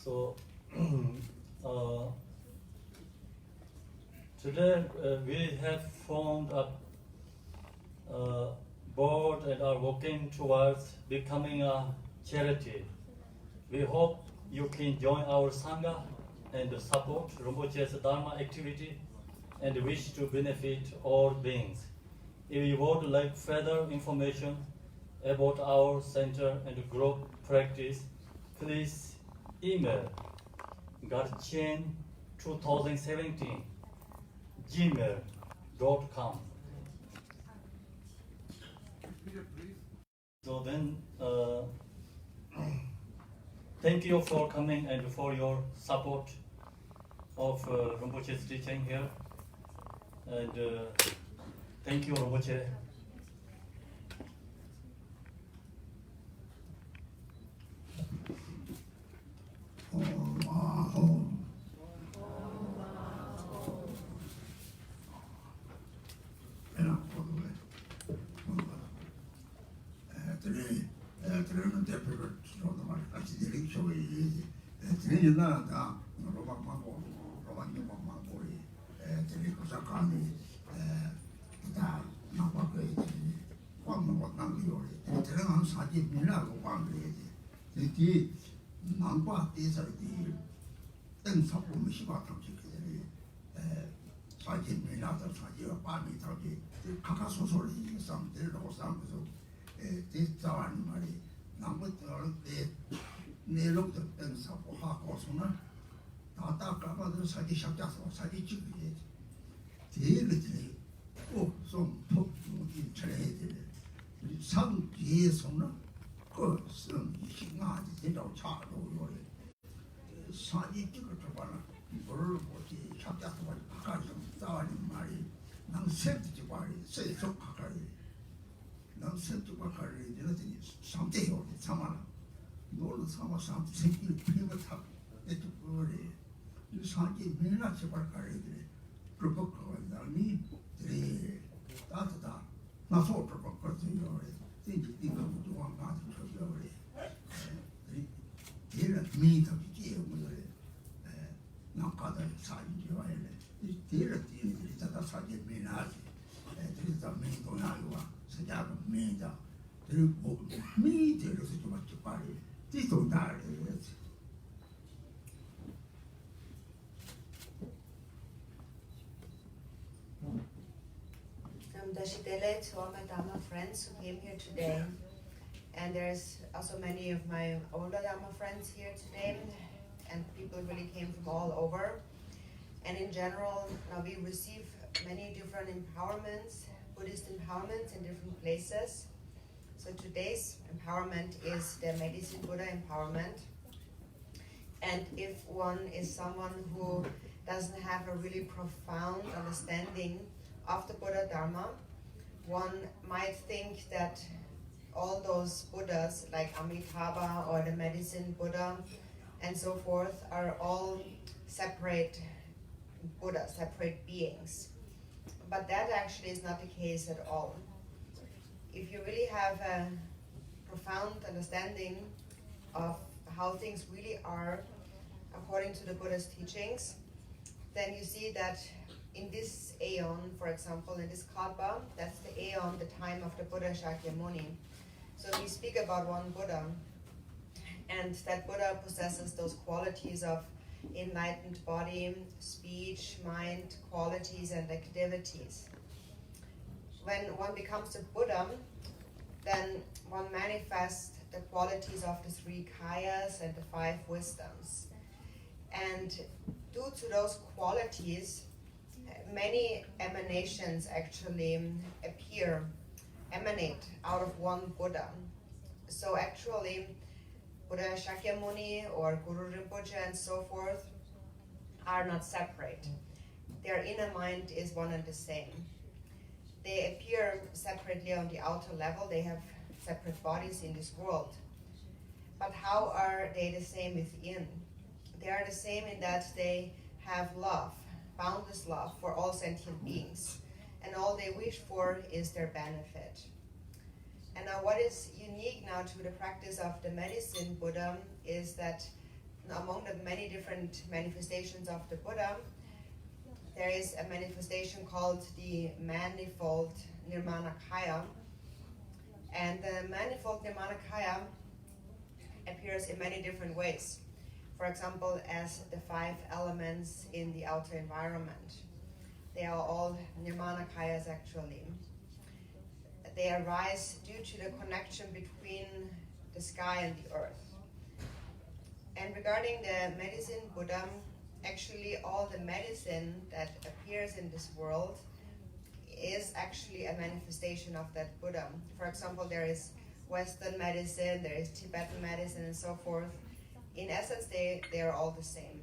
So today we have formed a board and are working towards becoming a charity. We hope you can join our Sangha and support Rinpoche's Dharma activity and wish to benefit all beings. If you would like further information about our center and group practice, please email garchen2017 gmail.com. So then, thank you for coming and for your support of Rinpoche's teaching here. And thank you, Rinpoche. To all my Dharma friends who came here today, and there's also many of my older Dharma friends here today, and people really came from all over. And in general, we receive many different empowerments, Buddhist empowerments in different places. So today's empowerment is the Medicine Buddha empowerment. And if one is someone who doesn't have a really profound understanding of the Buddha Dharma, one might think that all those Buddhas, like Amitabha or the Medicine Buddha and so forth, are all separate Buddhas, separate beings. But that actually is not the case at all. If you really have a profound understanding of how things really are according to the Buddha's teachings, then you see that in this aeon, for example, in this kalpa, that's the aeon, the time of the Buddha Shakyamuni. So we speak about one Buddha, and that Buddha possesses those qualities of enlightened body, speech, mind, qualities, and activities. When one becomes a Buddha, then one manifests the qualities of the 3 kayas and the 5 wisdoms. And due to those qualities, many emanations actually emanate out of one Buddha. So actually, Buddha Shakyamuni or Guru Rinpoche and so forth are not separate. Their inner mind is one and the same. They appear separately on the outer level. They have separate bodies in this world. But how are they the same within? They are the same in that they have love, boundless love for all sentient beings. And all they wish for is their benefit. And now what is unique now to the practice of the Medicine Buddha is that among the many different manifestations of the Buddha, there is a manifestation called the manifold Nirmanakaya. And the manifold Nirmanakaya appears in many different ways. For example, as the 5 elements in the outer environment. They are all Nirmanakayas actually. They arise due to the connection between the sky and the earth. And regarding the medicine Buddha, actually all the medicine that appears in this world is actually a manifestation of that Buddha. For example, there is Western medicine, there is Tibetan medicine, and so forth. In essence, they are all the same.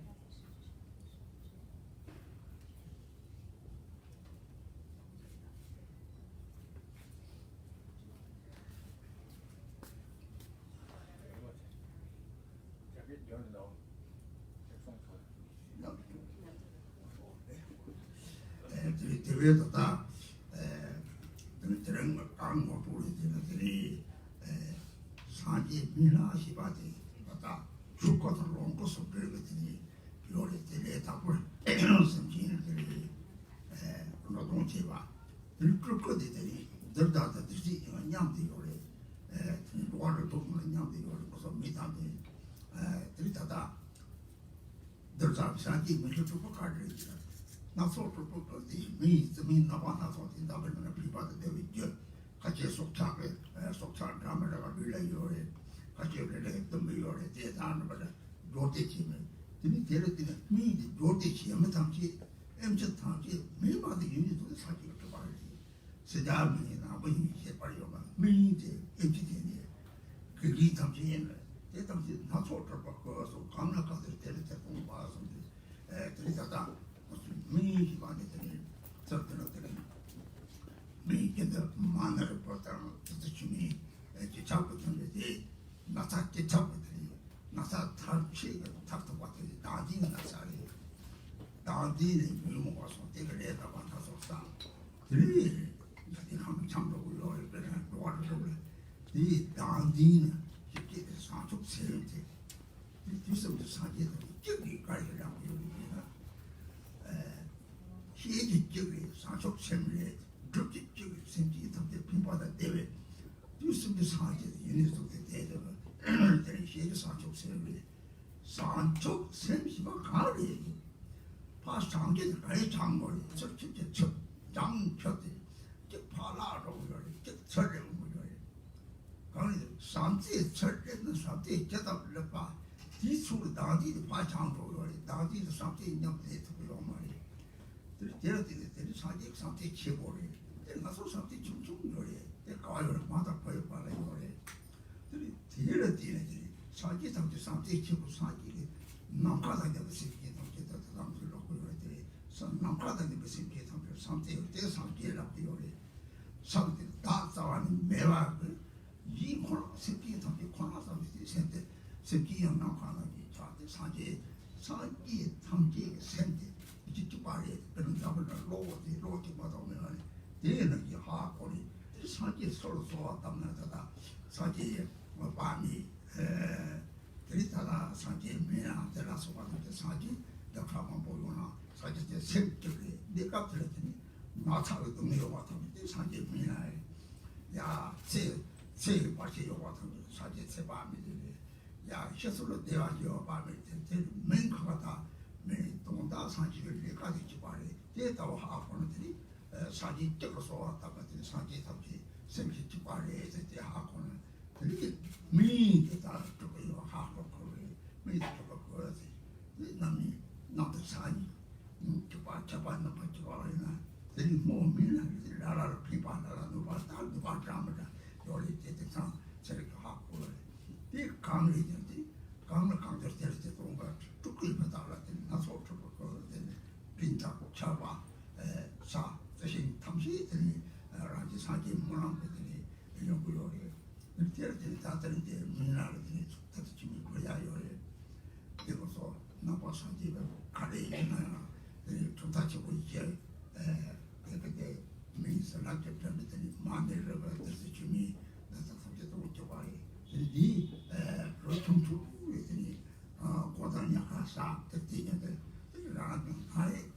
사 뜻이는데 그러나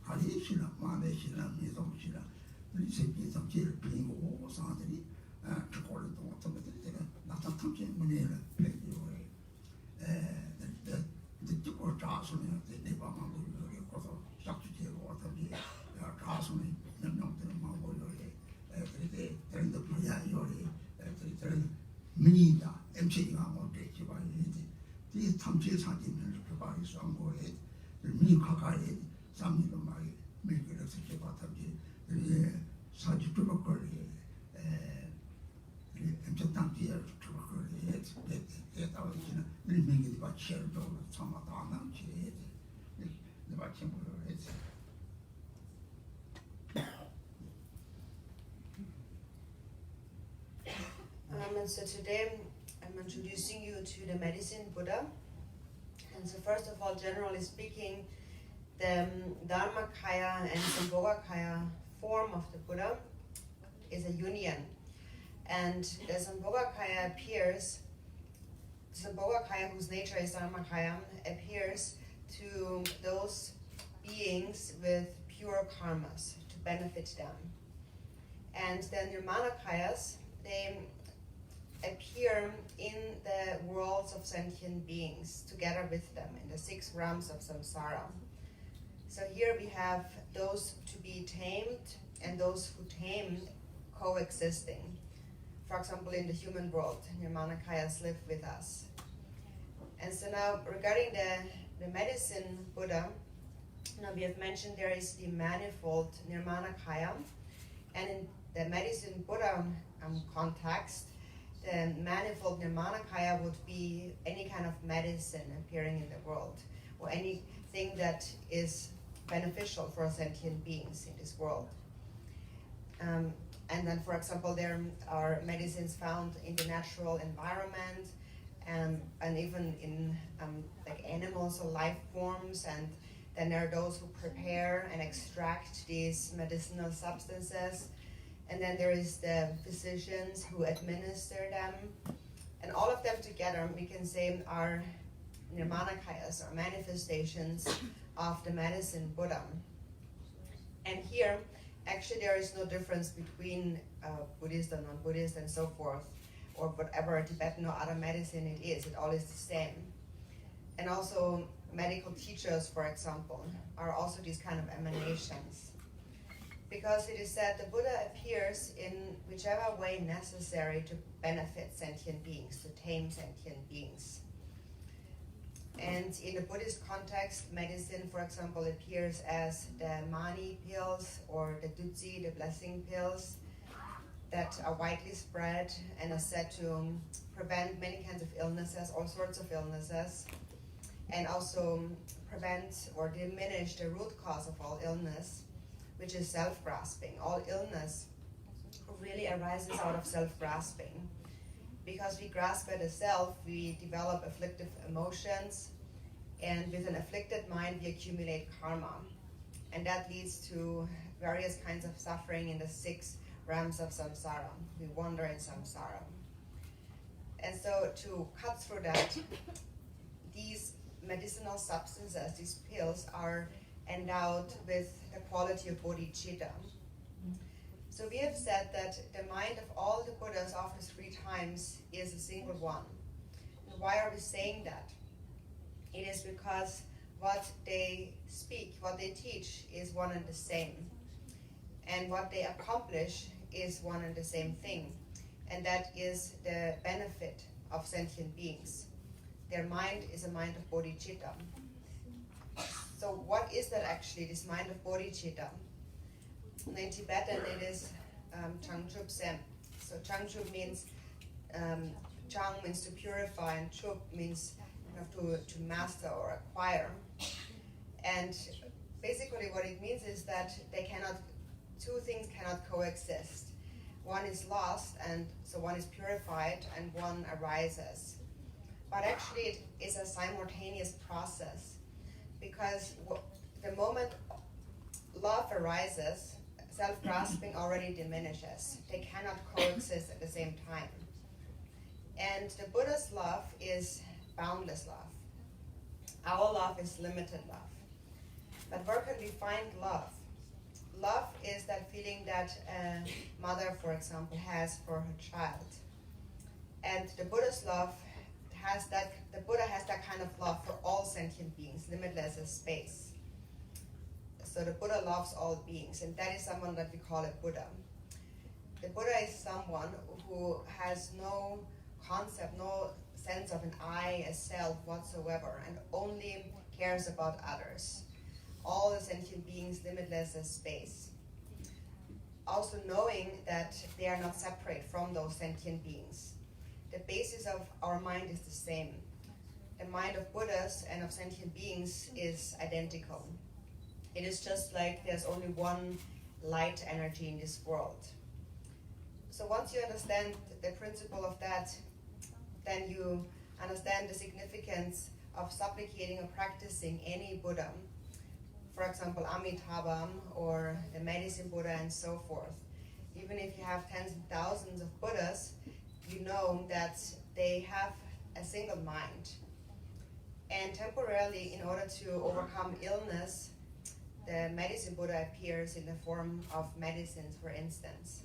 아리시나 마네시나 미동시나 리세기 정치를 비고 사들이 그거를 또 어떤 것들이 나타 탐지 문제를 배우고요. 듣고 자수는 내방하고 여기 거서 싹주제고 어떤지 자수는 명령들은 막고 여기 그렇게 되는 분야 여기 그렇게 민이다 MC가 어떻게 지방인지 이 탐지 사진을 그바리 선고에 미 가까이 상미도 말이 밀그를 쓰게 같은지 사진 좀 걸리 MC 당지에 좀 걸리 에다가 있는 일명이 받치도 참아도 안 남지 네 받침 그러지. And so today I'm introducing you to the medicine Buddha. And so first of all, generally speaking, the Dharmakaya and Sambhogakaya form of the Buddha is a union. And the Sambhogakaya appears, Sambhogakaya, whose nature is Dharmakaya, appears to those beings with pure karmas to benefit them. And the Nirmanakayas, they appear in the worlds of sentient beings together with them in the 6 realms of samsara. So here we have those to be tamed and those who tame coexisting. For example, in the human world, Nirmanakayas live with us. And so now regarding the medicine Buddha, now we have mentioned there is the manifold Nirmanakaya, and in the medicine Buddha context, the manifold Nirmanakaya would be any kind of medicine appearing in the world, or anything that is beneficial for sentient beings in this world. And then, for example, there are medicines found in the natural environment, and even in like animals or life forms, and then there are those who prepare and extract these medicinal substances. And then there is the physicians who administer them. And all of them together, we can say, are Nirmanakayas, or manifestations of the medicine Buddha. And here, actually there is no difference between Buddhist and non-Buddhist and so forth, or whatever Tibetan or other medicine it is. It all is the same. And also medical teachers, for example, are also these kind of emanations. Because it is said the Buddha appears in whichever way necessary to benefit sentient beings, to tame sentient beings. And in the Buddhist context, medicine, for example, appears as the mani pills or the dutsi, the blessing pills, that are widely spread and are said to prevent many kinds of illnesses, all sorts of illnesses, and also prevent or diminish the root cause of all illness, which is self-grasping. All illness really arises out of self-grasping. Because we grasp at the self, we develop afflictive emotions, and with an afflicted mind, we accumulate karma. And that leads to various kinds of suffering in the 6 realms of samsara. We wander in samsara. And so to cut through that, these medicinal substances, these pills, are endowed with the quality of bodhicitta. So we have said that the mind of all the Buddhas after 3 times is a single one. And why are we saying that? It is because what they speak, what they teach is one and the same. And what they accomplish is one and the same thing. And that is the benefit of sentient beings. Their mind is a mind of bodhicitta. So what is that actually, this mind of bodhicitta? In Tibetan it is Changchup Sem. So Changchup means, Chang means to purify, and Chup means to master or acquire. And basically what it means is that two things cannot coexist. One is lost, and so one is purified, and one arises. But actually it is a simultaneous process, because the moment love arises, self-grasping already diminishes. They cannot coexist at the same time. And the Buddha's love is boundless love. Our love is limited love. But where can we find love? Love is that feeling that a mother, for example, has for her child. And the Buddha's love has that, the Buddha has that kind of love for all sentient beings, limitless as space. So the Buddha loves all beings, and that is someone that we call a Buddha. The Buddha is someone who has no concept, no sense of an I, a self whatsoever, and only cares about others. All the sentient beings, limitless as space. Also knowing that they are not separate from those sentient beings. The basis of our mind is the same. The mind of Buddhas and of sentient beings is identical. It is just like there's only one light energy in this world. So once you understand the principle of that, then you understand the significance of supplicating or practicing any Buddha. For example, Amitabha or the Medicine Buddha and so forth. Even if you have tens and thousands of Buddhas, you know that they have a single mind. And temporarily, in order to overcome illness, the Medicine Buddha appears in the form of medicines, for instance.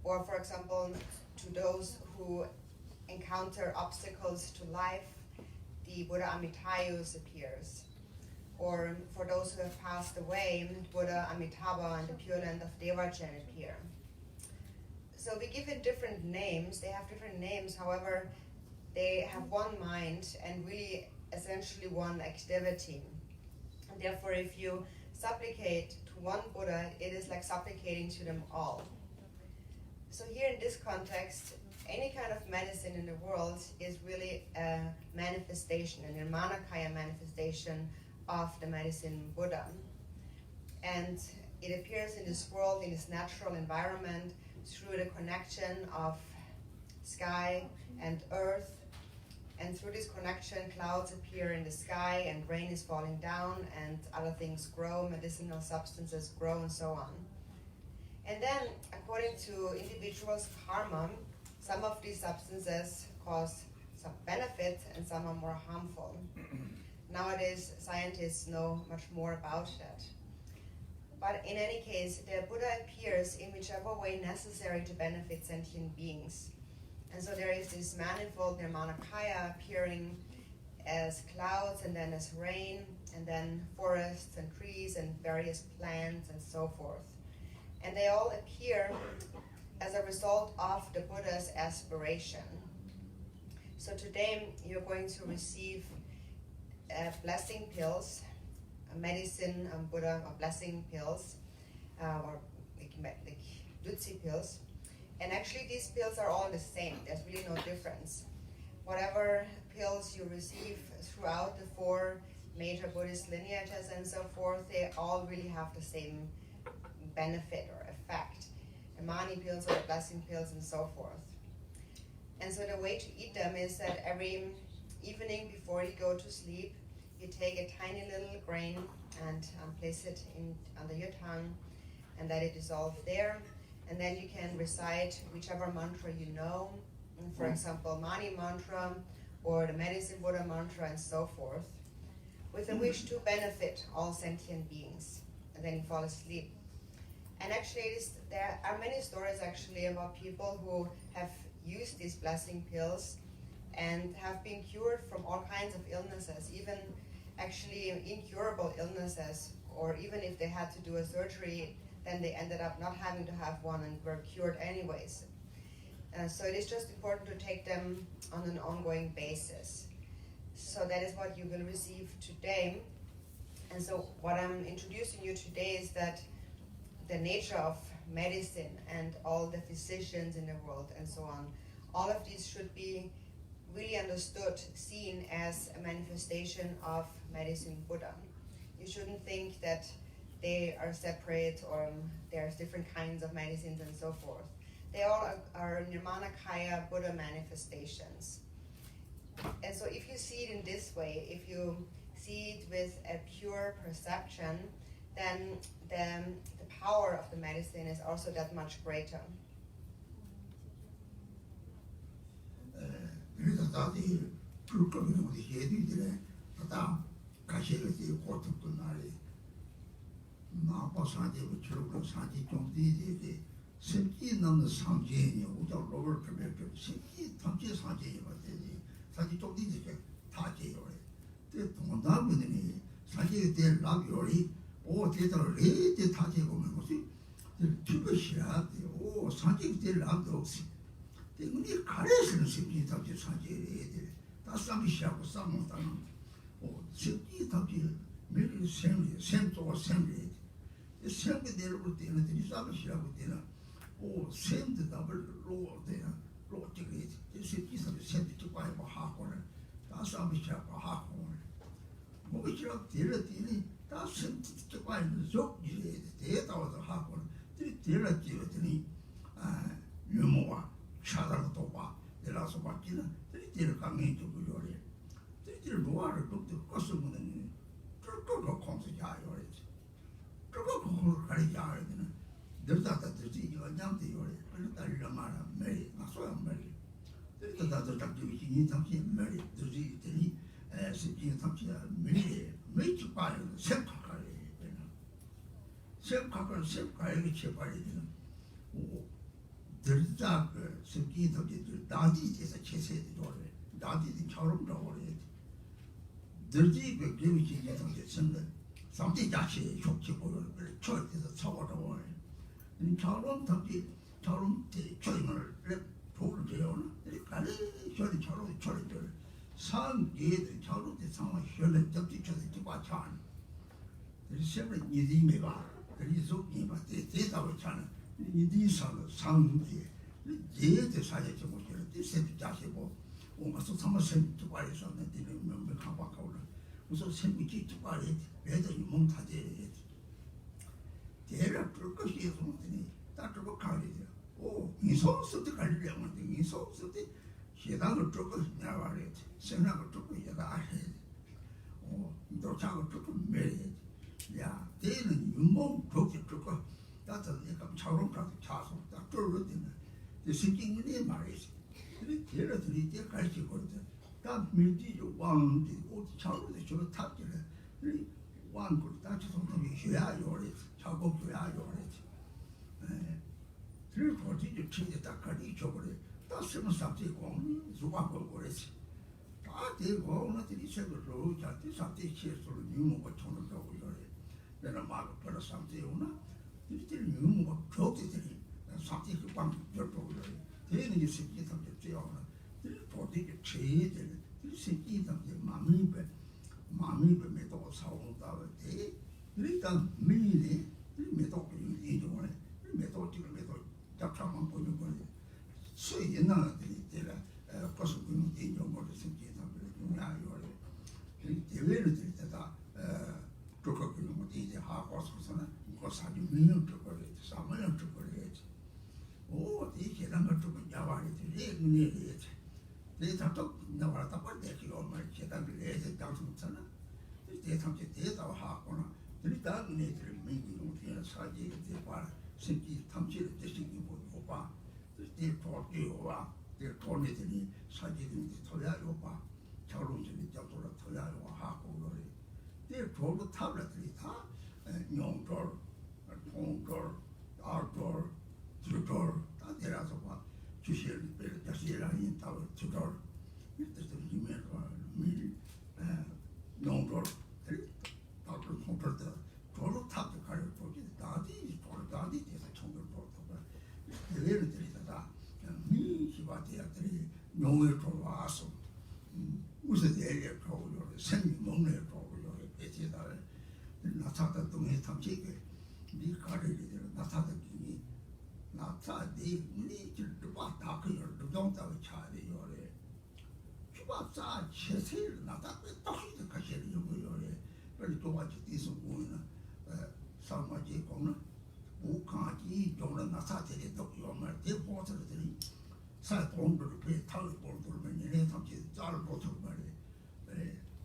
Or, for example, to those who encounter obstacles to life, the Buddha Amitayus appears. Or for those who have passed away, Buddha Amitabha and the Pure Land of Devajan appear. So we give it different names. They have different names, however, they have one mind and really essentially one activity. And therefore, if you supplicate to one Buddha, it is like supplicating to them all. So here in this context, any kind of medicine in the world is really a manifestation, a Nirmanakaya manifestation of the Medicine Buddha. And it appears in this world, in this natural environment, through the connection of sky and earth. And through this connection, clouds appear in the sky and rain is falling down and other things grow, medicinal substances grow and so on. And then, according to individuals' karma, some of these substances cause some benefit and some are more harmful. Nowadays, scientists know much more about that. But in any case, the Buddha appears in whichever way necessary to benefit sentient beings. And so there is this manifold Nirmanakaya appearing as clouds and then as rain and then forests and trees and various plants and so forth. And they all appear as a result of the Buddha's aspiration. So today you're going to receive blessing pills, medicine Buddha blessing pills, or like Dutsi pills. And actually these pills are all the same. There's really no difference. Whatever pills you receive throughout the four major Buddhist lineages and so forth, they all really have the same benefit or effect. The mani pills or the blessing pills and so forth. And so the way to eat them is that every evening before you go to sleep, you take a tiny little grain and place it under your tongue and let it dissolve there. And then you can recite whichever mantra you know, for example, Mani mantra or the Medicine Buddha mantra and so forth, with a wish to benefit all sentient beings. And then you fall asleep. And actually, there are many stories actually about people who have used these blessing pills and have been cured from all kinds of illnesses, even actually incurable illnesses, or even if they had to do a surgery, then they ended up not having to have one and were cured anyways. So it is just important to take them on an ongoing basis. So that is what you will receive today. And so what I'm introducing you today is that the nature of medicine and all the physicians in the world and so on, all of these should be really understood, seen as a manifestation of Medicine Buddha. You shouldn't think that they are separate or there's different kinds of medicines and so forth. They all are Nirmanakaya Buddha manifestations. And so if you see it in this way, if you see it with a pure perception, then the power of the medicine is also that much greater. 그래서 다들 불법이라고 해야 되더래. 다 고통도 나리 나빠 산지고 주로 산지 좀 뒤에 생기 남는 상제니 우자 로벌 그렇게 생기 탐지 상제니 맞지 산지 좀 뒤에 다 제요래 때 동남분이 산지 때 라비오리 오 대다를 레데 다 제고면 뭐지 그것이야 오 산지 때 라도 없이 때문에 가래서는 생기 탐지 상제래 다 쌈이시하고 쌈못하는 오 생기 탐지 매일 샘도 샘리 샘게 내려올 때는 이 쌈이시라고 때는 오 샘도 답을 로 때는 로 찍게 이 생기서 샘도 찍고 하고 하고는 다 쌈이시하고 하고 뭐지라 때는 다 샘도 찍고 하는 족 이래 대다워서 하고는 때를 찍더니 아 유모와 차다도 봐 내라서 받기는 때를 강행 주고 요래 때를 노아를 또 껐으면은 그거 공수자요 그거 그걸 가리자 되는 늘다다 들지 이거 냠대 요래 그러다 이러마라 매일 나서야 매일 그러다 잡지 이 잡지 매일 들지 들이 시기 잡지 매일 주바를 생각하래 되는 생각을 제발이 되는 오 들자 그 시기 잡지 나디에서 제세도 요래 나디는 처럼 저래 들지 그 기분이 잡지 생각 상대 자체 좋지고 초에서 처벌하고 저런 답이 저런 초임을 도를 되어는 가리 저리 저런 상계의 저런 상황 현재 접지 저기 과찬 세븐 이디메가 그리고 이마 대답을 차는 이디사의 상계 제대 사제 좀 그렇게 세비 자시고 뭔가서 삼아서 주발에서는 되는 명명 가봐가고 우선 생기지 주발에 애들이 몽타제 대략 뚫 것이 있으면 다 뚫고 가리죠. 오, 이소스 때 가리려면 이소스 때 시당을 뚫고 나와야지. 생각을 뚫고 얘가 해. 오, 도착을 뚫고 매야지. 야, 대는 윤몽 독지 뚫고 따뜻한 약간 차로 가서 차서 딱 뚫고 되는. 그 신경이 말이지. 그래 대라들이 때 가르치거든. 다 밀지 왕지 어디 차로 저 탑지를. 왕국 따져서 해야 요래 작업 해야 요래 그리고 어디에 치게 딱 가리 저거래 다 쓰면 삽지 공 누가 그거래지 다 되고 오늘들이 책으로 자기 삽지 치에서로 유무가 쳐는 거고 요래 내가 막 벌어 삽지 오나 이들 유무가 좋대더니 삽지 그방 저거 요래 되는 게 새끼 삽지 찌어나 어디에 치에들 이 새끼 삽지 마음이 매도 사온다고 돼. 일단 미리 매도 이종을 매도 지금 매도 잡차만 보는 거지. 수행하는 데라 벌써 그런 이종을 생기다 그래요. 그 대회를 들 때다 그거 그런 거 이제 하고서는 그 사진 민영 그거를 사모양 그거를 오 이게랑 그 야와리 들이 내 답도 나와라 답을 내기로 말 제단을 해서 당선잖아. 대탐제 대다고 하거나 일단 너희들 민기용 되는 사지에 대봐 신기 탐지를 대신이 보고 봐. 이 도지와 이 돈이들이 사지들이 토야요 봐. 결혼전에 잡도록 토야요 하고 그래. 이 도로 탑들이 다 용돌, 통돌, 알돌, 주돌 다 내려서 봐. 주시를 배를 자시라니 따로 주돌 이때도 이메로 밀 용돌 따로 통돌도 도로 탑도 가려 보기 다디 도로 다디 돼서 총을 보고 예를 들이다가 미시바 대학들이 용을 돌아와서 무슨 얘기를 하고요 생이 먹는 거고요 배치다 나타다 동에 탐지게 네 가리를 나타다 기니 나타디 우리 줄도 왔다 그걸 동다고 차리요래 주바자 제세를 나타 똑똑히 가시는 거요래 그리고 또 같이 뒤서 보이는 상마지 공은 우카지 정은 나타들이 또 요말 대포들이 사 공부를 배 타고 볼들면 얘네 탐지 잘 보통 말이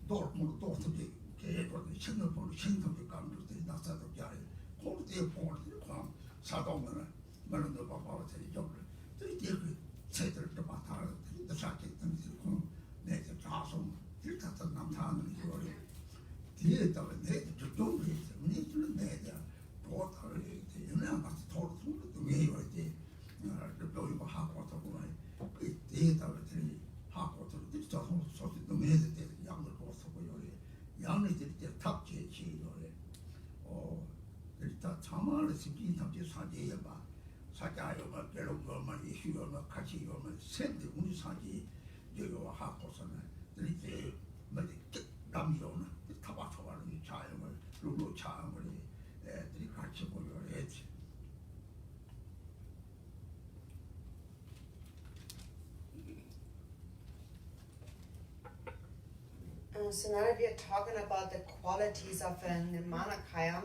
돌문 도트지 개거든 신경을 신경을 감들이 나타도 자리 공대 포를 광 사동은 말은 너 봐봐 저기 좀 저기 그 새들 좀 봤다 또 사지 등지 공 내가 자송 일타서 남타는 거래 뒤에다가 내 우리 심지 탐지 사제에 봐 사자요마 괴로움요마 이슈요마 가치요마 샌드 우리 사지 요요 하고서는 이제 뭐지 남요나 타바타바는 자영을 루루 차음을 애들이 같이 보여 했지. So now that we are talking about the qualities of a Nirmanakaya,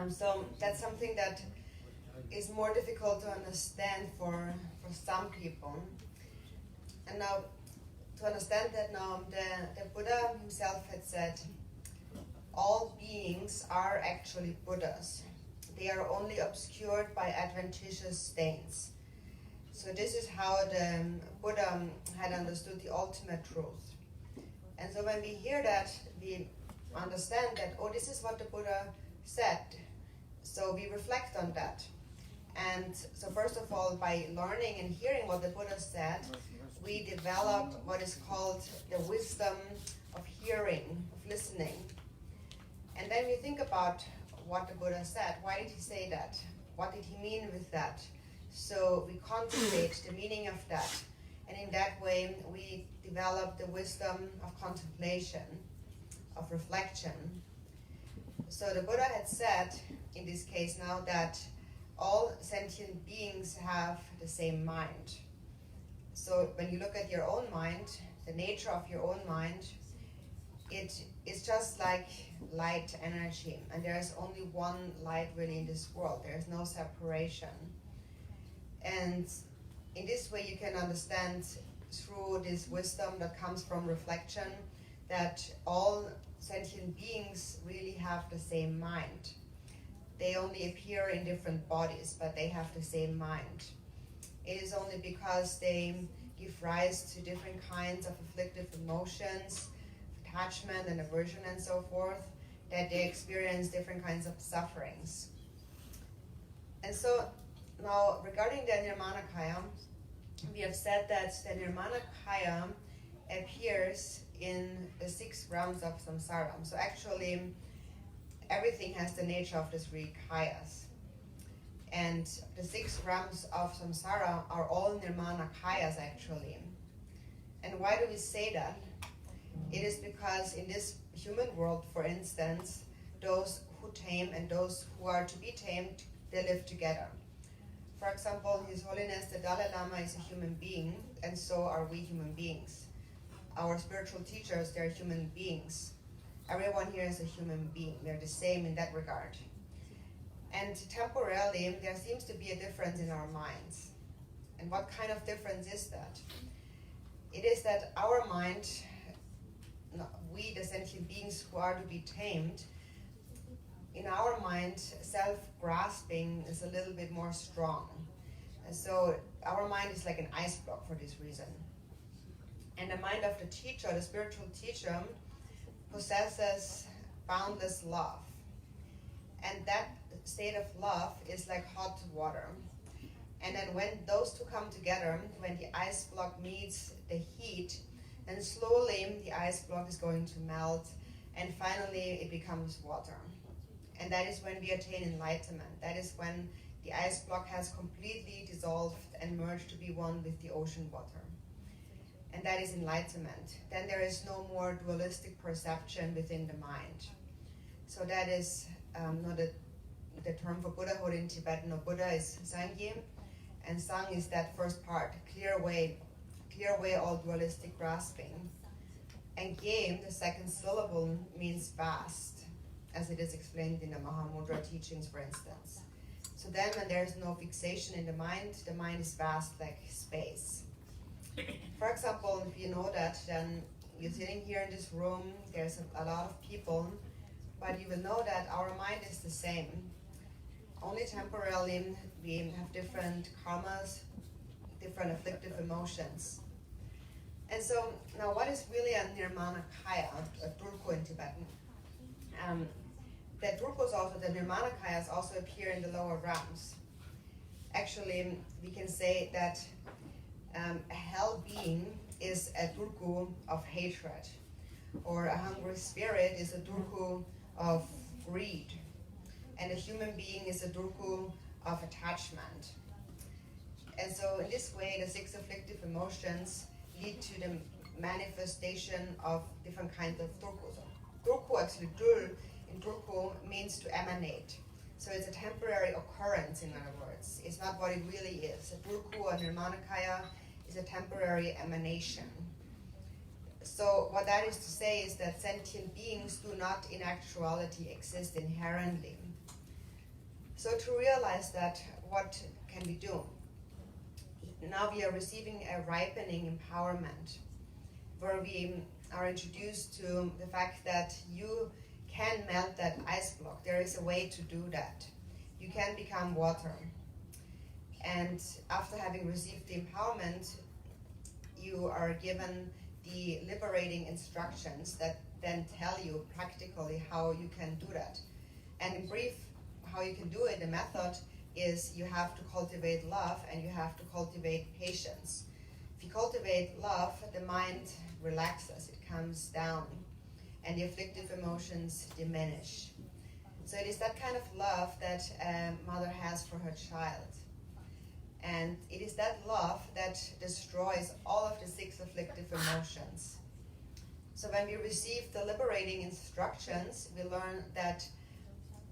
so that's something that is more difficult to understand for some people. And now, to understand that now, the Buddha himself had said, all beings are actually Buddhas. They are only obscured by adventitious stains. So this is how the Buddha had understood the ultimate truth. And so when we hear that, we understand that, oh, this is what the Buddha said. So we reflect on that. And so first of all, by learning and hearing what the Buddha said, we develop what is called the wisdom of hearing, of listening. And then we think about what the Buddha said. Why did he say that? What did he mean with that? So we contemplate the meaning of that. And in that way, we develop the wisdom of contemplation, of reflection. So the Buddha had said, in this case now, that all sentient beings have the same mind. So when you look at your own mind, the nature of your own mind, it is just like light energy. And there is only one light really in this world. There is no separation. And in this way, you can understand through this wisdom that comes from reflection that all sentient beings really have the same mind. They only appear in different bodies, but they have the same mind. It is only because they give rise to different kinds of afflictive emotions, attachment and aversion and so forth, that they experience different kinds of sufferings. And so now, regarding the Nirmanakaya, we have said that the Nirmanakaya appears in the 6 realms of samsara. So actually, everything has the nature of the 3 kayas. And the 6 realms of samsara are all Nirmanakayas actually. And why do we say that? It is because in this human world, for instance, those who tame and those who are to be tamed, they live together. For example, His Holiness the Dalai Lama is a human being, and so are we human beings. Our spiritual teachers, they're human beings. Everyone here is a human being. They're the same in that regard. And temporarily, there seems to be a difference in our minds. And what kind of difference is that? It is that our mind, we the sentient beings who are to be tamed, in our mind, self-grasping is a little bit more strong. And so our mind is like an ice block for this reason. And the mind of the teacher, the spiritual teacher, possesses boundless love. And that state of love is like hot water. And then when those two come together, when the ice block meets the heat, then slowly the ice block is going to melt, and finally it becomes water. And that is when we attain enlightenment. That is when the ice block has completely dissolved and merged to be one with the ocean water. And that is enlightenment. Then there is no more dualistic perception within the mind. So that is not the term for Buddhahood in Tibetan. No, Buddha is Sangye, and Sang is that first part, clear away all dualistic grasping. And Gye, the second syllable, means vast, as it is explained in the Mahamudra teachings, for instance. So then when there is no fixation in the mind is vast like space. For example, if you know that, then you're sitting here in this room, there's a lot of people, but you will know that our mind is the same. Only temporarily we have different karmas, different afflictive emotions. And so now what is really a Nirmanakaya, a Durko in Tibetan? The Durkos also, the Nirmanakayas also appear in the lower realms. Actually, we can say that a hell being is a Durko of hatred, or a hungry spirit is a Durko of greed. and a human being is a durku of attachment. And so in this way, the 6 afflictive emotions lead to the manifestation of different kinds of durku. So durku, actually, dur in durku means to emanate. So it's a temporary occurrence, in other words. It's not what it really is. A durku or nirmanakaya is a temporary emanation. So what that is to say is that sentient beings do not in actuality exist inherently. So to realize that, what can we do? Now we are receiving a ripening empowerment where we are introduced to the fact that you can melt that ice block. There is a way to do that. You can become water. And after having received the empowerment, you are given the liberating instructions that then tell you practically how you can do that. And in brief, how you can do it, the method is you have to cultivate love and you have to cultivate patience. If you cultivate love, the mind relaxes, it comes down, and the afflictive emotions diminish. So it is that kind of love that a mother has for her child. And it is that love that destroys all of the 6 afflictive emotions. So when we receive the liberating instructions, we learn that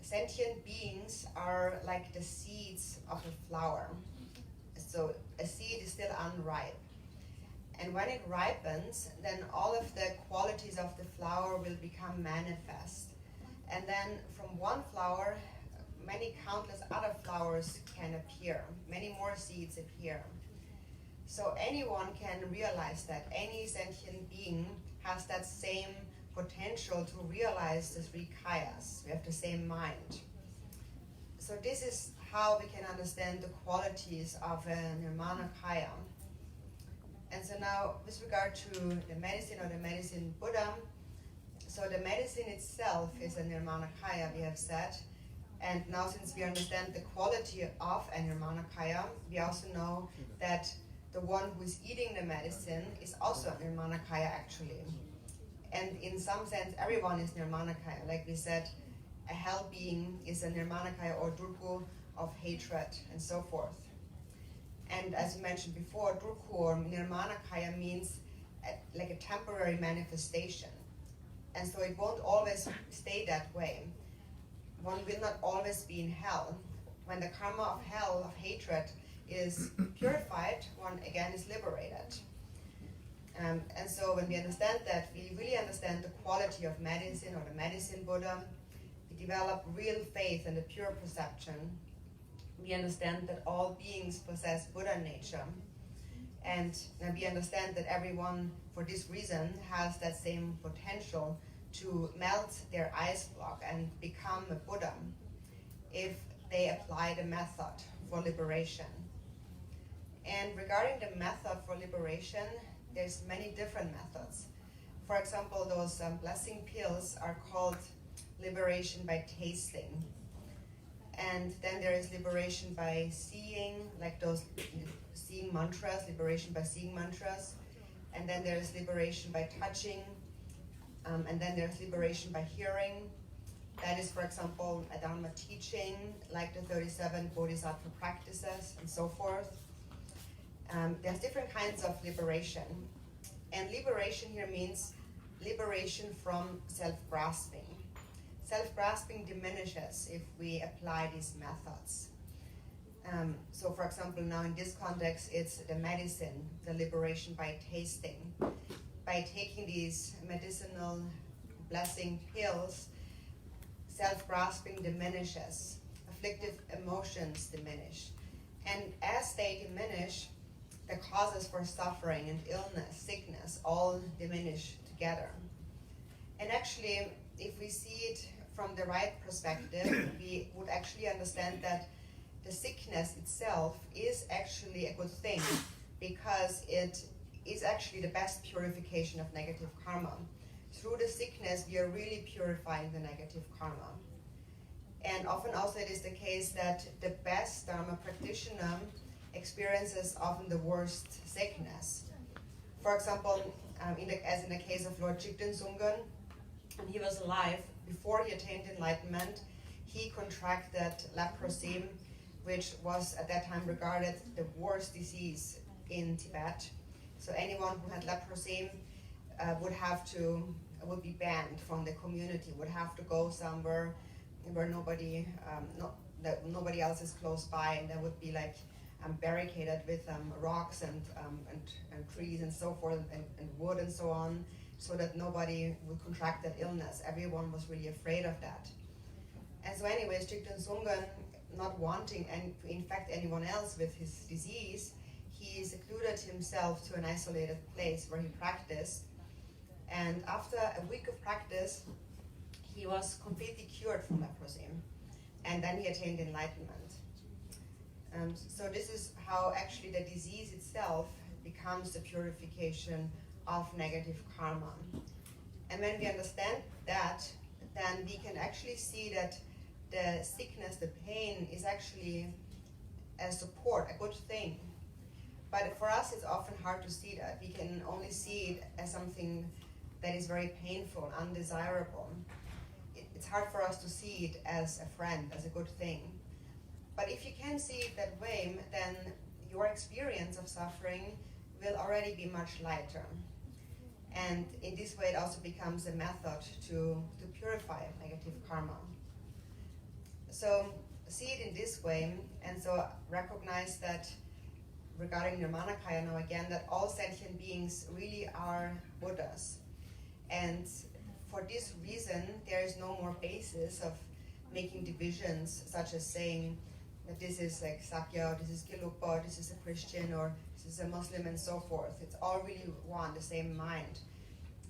sentient beings are like the seeds of a flower. So a seed is still unripe. And when it ripens, then all of the qualities of the flower will become manifest. And then from one flower, many countless other flowers can appear. Many more seeds appear. So anyone can realize that. Any sentient being has that same potential to realize the 3 kayas. We have the same mind. So this is how we can understand the qualities of a nirmana kaya. And so now, with regard to the medicine or the medicine Buddha, so the medicine itself is a nirmanakaya, we have said. And now, since we understand the quality of a nirmanakaya, we also know that the one who is eating the medicine is also a nirmanakaya, actually. And in some sense, everyone is nirmanakaya. Like we said, a hell being is a nirmanakaya or durku of hatred and so forth. And as you mentioned before, durku or nirmanakaya means like a temporary manifestation. And so it won't always stay that way. One will not always be in hell. When the karma of hell, of hatred, is purified, one again is liberated. And so when we understand that, we really understand the quality of medicine or the medicine Buddha. We develop real faith and a pure perception. We understand that all beings possess Buddha nature. And we understand that everyone, for this reason, has that same potential to melt their ice block and become a Buddha if they apply the method for liberation. And regarding the method for liberation, there's many different methods. For example, those blessing pills are called liberation by tasting. And then there is liberation by seeing, like those seeing mantras, liberation by seeing mantras. And then there is liberation by touching. And then there's liberation by hearing. That is, for example, a Dharma teaching, like the 37 Bodhisattva practices and so forth. There's different kinds of liberation. And liberation here means liberation from self-grasping. Self-grasping diminishes if we apply these methods. So for example, now in this context, it's the medicine, the liberation by tasting. By taking these medicinal blessing pills, self-grasping diminishes, afflictive emotions diminish. And as they diminish, the causes for suffering and illness, sickness, all diminish together. And actually, if we see it from the right perspective, we would actually understand that the sickness itself is actually a good thing, because it is actually the best purification of negative karma. Through the sickness, we are really purifying the negative karma. And often also it is the case that the best Dharma practitioner experiences often the worst sickness. For example, as in the case of Lord Jigten Sungön, when he was alive, before he attained enlightenment, he contracted leprosy, which was at that time regarded the worst disease in Tibet. So anyone who had leprosy would be banned from the community, would have to go somewhere where nobody else is close by, and that would be like barricaded with rocks and trees and so forth, and wood and so on, so that nobody would contract that illness. Everyone was really afraid of that. And so anyways, Jigten Sungön, not wanting to infect anyone else with his disease, he secluded himself to an isolated place where he practiced. And after a week of practice, he was completely cured from leprosy. And then he attained enlightenment. So this is how actually the disease itself becomes the purification of negative karma. And when we understand that, then we can actually see that the sickness, the pain, is actually a support, a good thing. But for us, it's often hard to see that. We can only see it as something that is very painful, undesirable. It's hard for us to see it as a friend, as a good thing. But if you can see it that way, then your experience of suffering will already be much lighter. And in this way, it also becomes a method to purify negative karma. So see it in this way, and so recognize that regarding Nirmanakaya now again, that all sentient beings really are Buddhas. And for this reason, there is no more basis of making divisions, such as saying that this is like Sakya, or this is Gelugpa, this is a Christian, or this is a Muslim, and so forth. It's all really one, the same mind.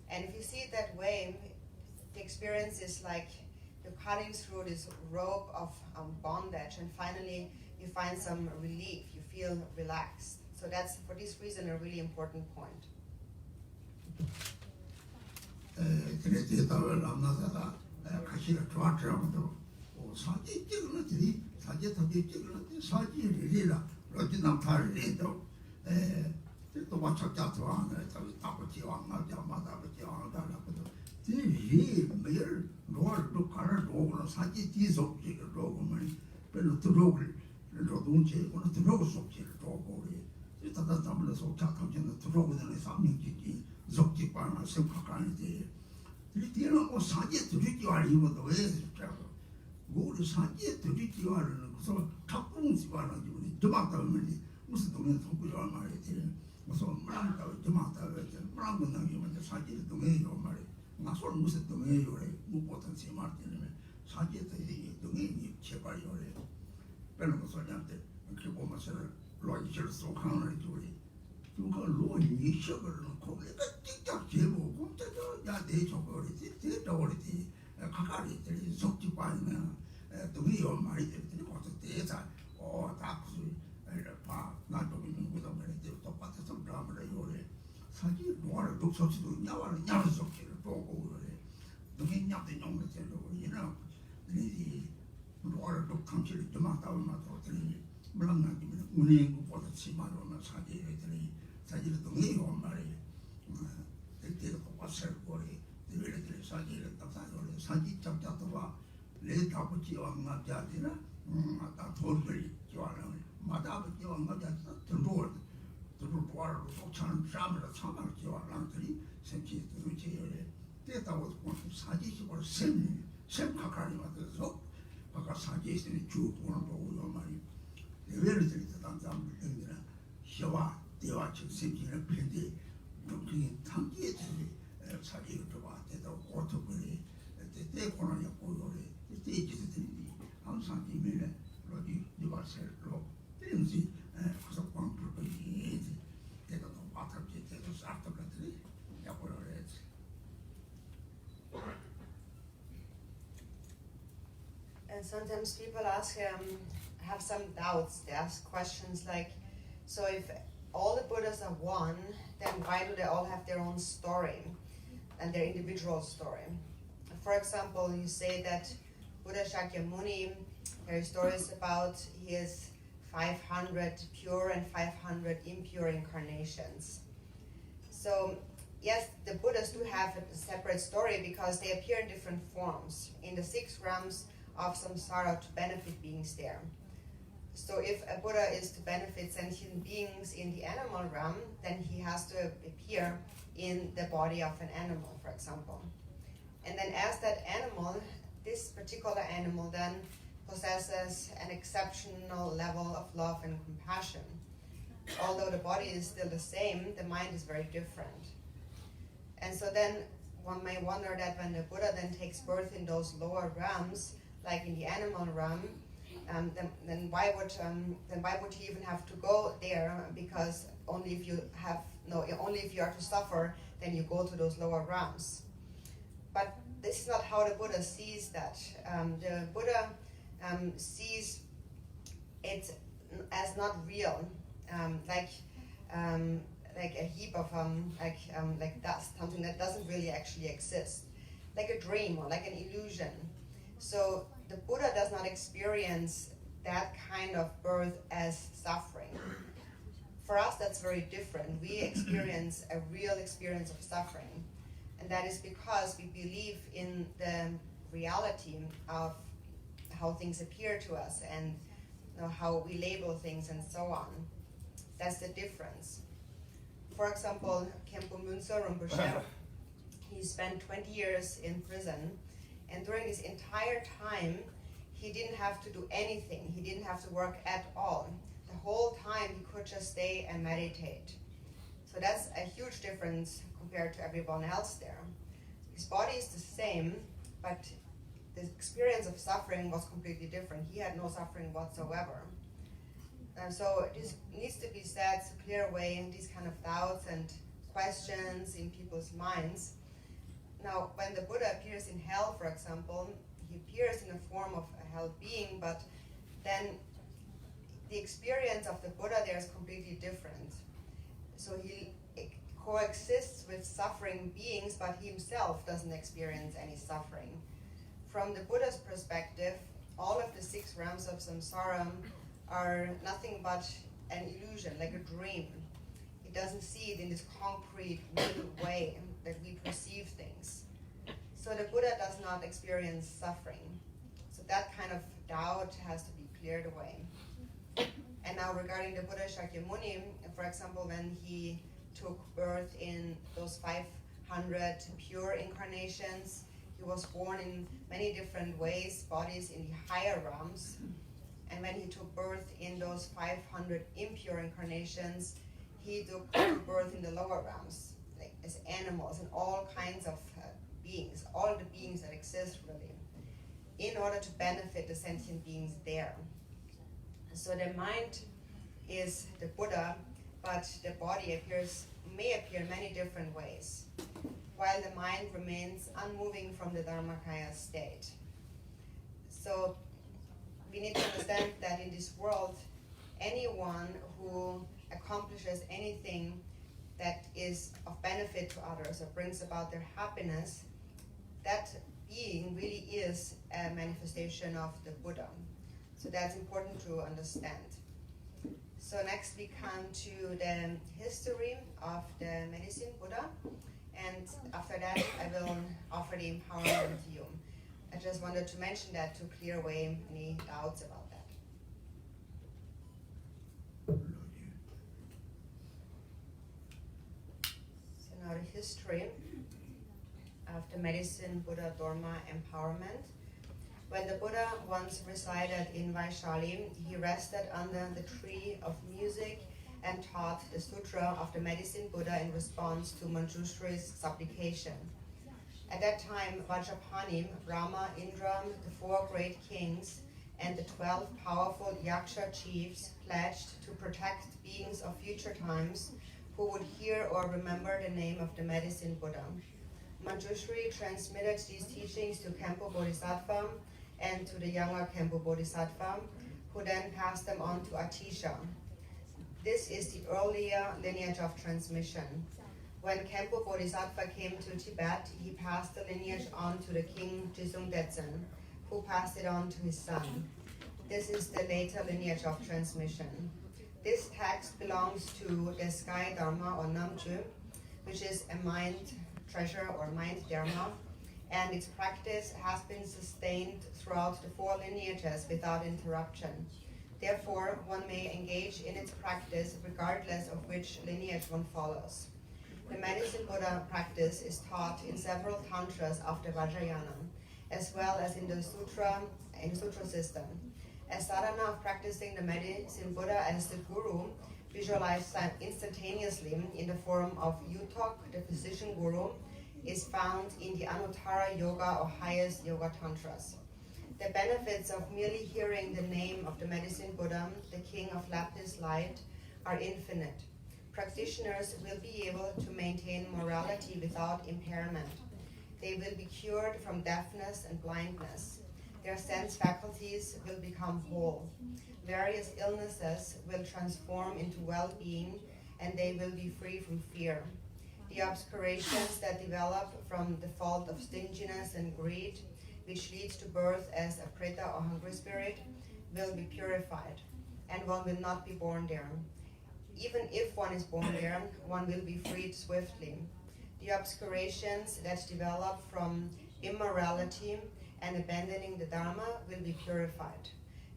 And if you see it that way, the experience is like you're cutting through this rope of bondage, and finally you find some relief, you feel relaxed. So that's, for this reason, a really important point. And sometimes people have some doubts. They ask questions like, so if all the Buddhas are one, then why do they all have their own story and their individual story? For example, you say that Buddha Shakyamuni, there are stories about his 500 pure and 500 impure incarnations. So yes, the Buddhas do have a separate story because they appear in different forms. In the 6 realms of samsara to benefit beings there. So if a Buddha is to benefit sentient beings in the animal realm, then he has to appear in the body of an animal, for example. And then as that animal, this particular animal then possesses an exceptional level of love and compassion. Although the body is still the same, the mind is very different. And so then one may wonder that when the Buddha then takes birth in those lower realms, like in the animal realm, then why would he even have to go there? Because only if you are to suffer, then you go to those lower realms. But this is not how the Buddha sees that. The Buddha sees it as not real, like a heap of like dust, something that doesn't really actually exist, like a dream or like an illusion. So the Buddha does not experience that kind of birth as suffering. For us, that's very different. We experience a real experience of suffering. And that is because we believe in the reality of how things appear to us and how we label things and so on. That's the difference. For example, Khenpo Munso Rinpoche, he spent 20 years in prison, and during this entire time, he didn't have to do anything. He didn't have to work at all. The whole time, he could just stay and meditate. So that's a huge difference compared to everyone else there. His body is the same, but the experience of suffering was completely different. He had no suffering whatsoever. So this needs to be said to clear away these kind of doubts and questions in people's minds. Now, when the Buddha appears in hell, for example, he appears in the form of a hell being, but then the experience of the Buddha there is completely different. So he coexists with suffering beings, but he himself doesn't experience any suffering. From the Buddha's perspective, all of the 6 realms of samsara are nothing but an illusion, like a dream. He doesn't see it in this concrete, real way that we perceive things. So the Buddha does not experience suffering. So that kind of doubt has to be cleared away. And now regarding the Buddha Shakyamuni, for example, when he took birth in those 500 pure incarnations, he was born in many different ways, bodies in the higher realms. And when he took birth in those 500 impure incarnations, he took birth in the lower realms, like as animals and all kinds of beings, all the beings that exist really, in order to benefit the sentient beings there. So the mind is the Buddha, but the body may appear in many different ways, while the mind remains unmoving from the Dharmakaya state. So we need to understand that in this world, anyone who accomplishes anything that is of benefit to others or brings about their happiness, that being really is a manifestation of the Buddha. So that's important to understand. So next we come to the history of the medicine Buddha, and after that I will offer the empowerment to you. I just wanted to mention that to clear away any doubts about that. So now the history of the medicine Buddha Dharma empowerment. When the Buddha once resided in Vaishali, he rested under the tree of music and taught the Sutra of the Medicine Buddha in response to Manjushri's supplication. At that time, Vajrapani, Rama, Indra, the 4 great kings, and the 12 powerful Yaksha chiefs pledged to protect beings of future times who would hear or remember the name of the Medicine Buddha. Manjushri transmitted these teachings to Khenpo Bodhisattva and to the younger Khenpo Bodhisattva, who then passed them on to Atisha. This is the earlier lineage of transmission. When Khenpo Bodhisattva came to Tibet, he passed the lineage on to the king Jisung Detsen, who passed it on to his son. This is the later lineage of transmission. This text belongs to the Sky Dharma or Namchu, which is a mind treasure or mind Dharma, and its practice has been sustained throughout the 4 lineages without interruption. Therefore, one may engage in its practice regardless of which lineage one follows. The medicine Buddha practice is taught in several tantras of the Vajrayana, as well as in the sutra system. As sadhana of practicing the medicine Buddha as the guru, visualized instantaneously in the form of Yutok, the physician guru, is found in the Anuttara Yoga or highest yoga tantras. The benefits of merely hearing the name of the medicine Buddha, the king of lapis light, are infinite. Practitioners will be able to maintain morality without impairment. They will be cured from deafness and blindness. Their sense faculties will become whole. Various illnesses will transform into well-being, and they will be free from fear. The obscurations that develop from the fault of stinginess and greed, which leads to birth as a preta or hungry spirit, will be purified, and one will not be born there. Even if one is born there, one will be freed swiftly. The obscurations that develop from immorality and abandoning the Dharma will be purified.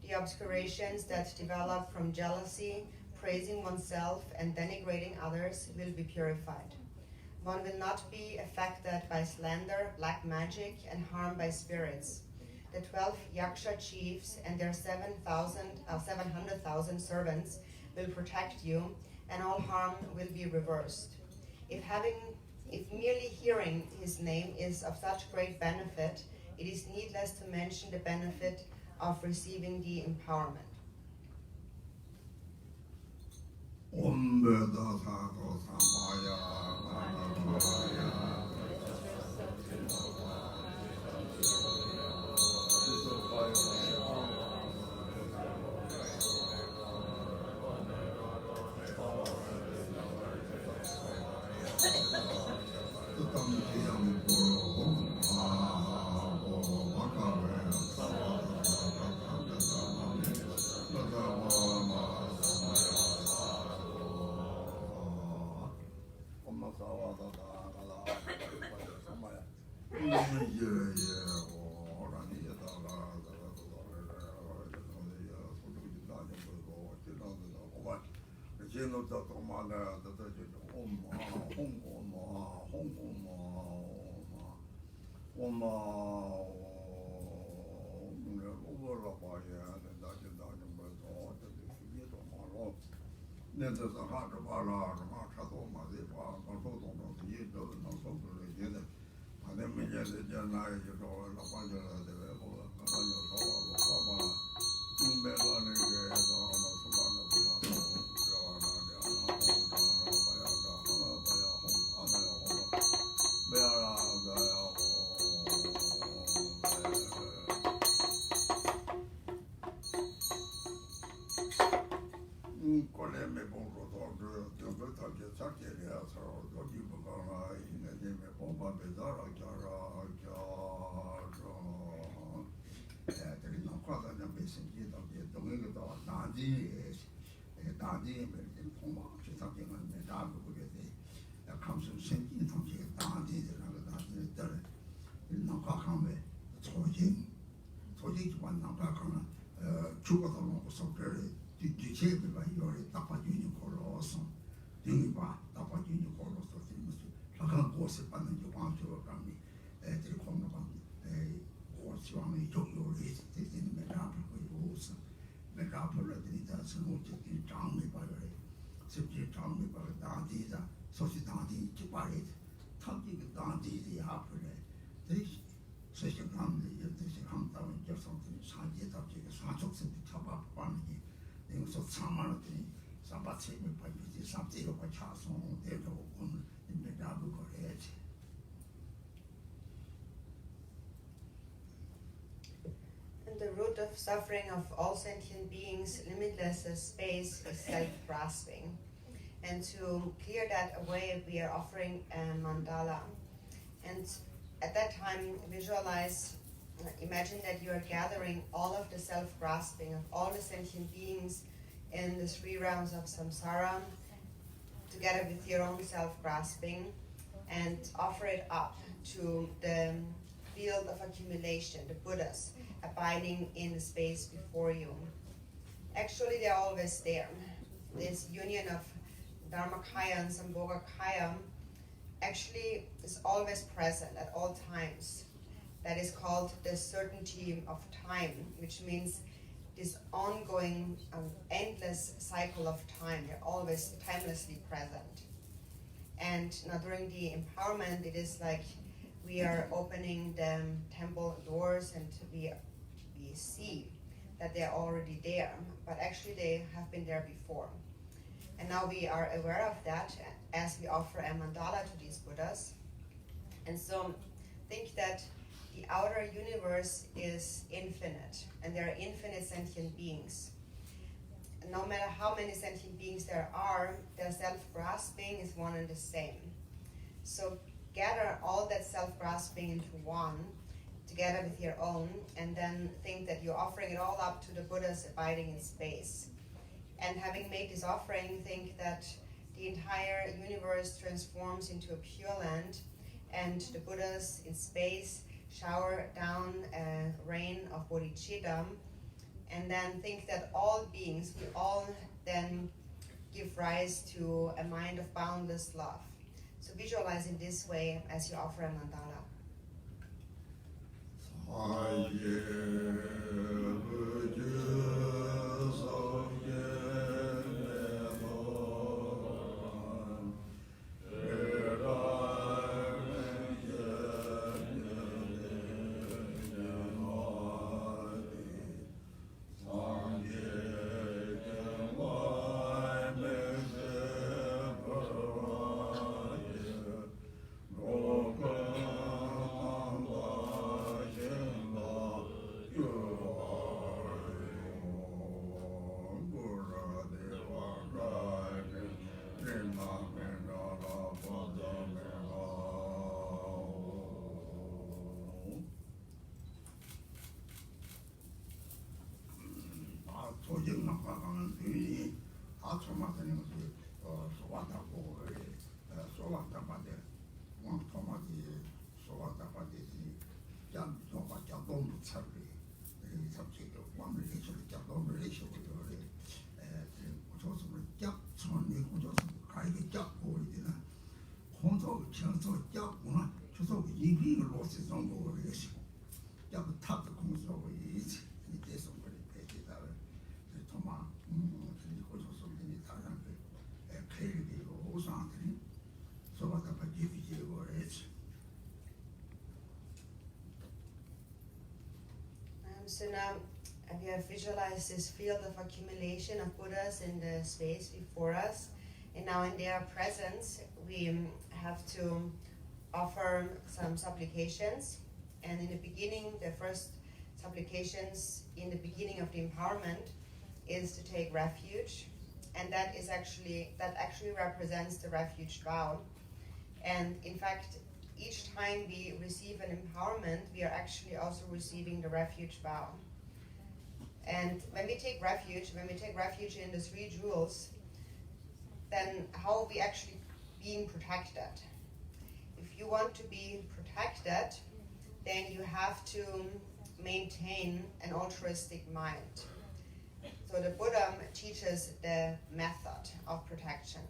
The obscurations that develop from jealousy, praising oneself, and denigrating others will be purified. One will not be affected by slander, black magic, and harm by spirits. The 12 Yaksha chiefs and their 700,000 servants will protect you, and all harm will be reversed. If merely hearing his name is of such great benefit, it is needless to mention the benefit of receiving the empowerment. And the root of suffering of all sentient beings, limitless as space, is self-grasping. And to clear that away, we are offering a mandala. And at that time, imagine that you are gathering all of the self-grasping of all the sentient beings in the 3 realms of samsara, together with your own self-grasping, and offer it up to the field of accumulation, the Buddhas, abiding in the space before you. Actually, they're always there. This union of Dharmakaya and Sambhogakaya actually is always present at all times. That is called the certainty of time, which means this ongoing, endless cycle of time. They're always timelessly present. And now during the empowerment, it is like we are opening the temple doors and we see that they're already there, but actually they have been there before. And now we are aware of that as we offer a mandala to these Buddhas. And so think that the outer universe is infinite, and there are infinite sentient beings. And no matter how many sentient beings there are, their self-grasping is one and the same. So gather all that self-grasping into one, together with your own, and then think that you're offering it all up to the Buddhas abiding in space. And having made this offering, think that the entire universe transforms into a pure land, and the Buddhas in space shower down a rain of bodhicitta, and then think that all beings will all then give rise to a mind of boundless love. So visualize in this way as you offer a mandala. So now we have visualized this field of accumulation of Buddhas in the space before us, and now in their presence we have to offer some supplications. And in the beginning, the first supplications in the beginning of the empowerment is to take refuge, and that actually represents the refuge vow. And in fact, each time we receive an empowerment, we are actually also receiving the refuge vow. And when we take refuge in the three jewels, then how are we actually being protected? If you want to be protected, then you have to maintain an altruistic mind. So the Buddha teaches the method of protection.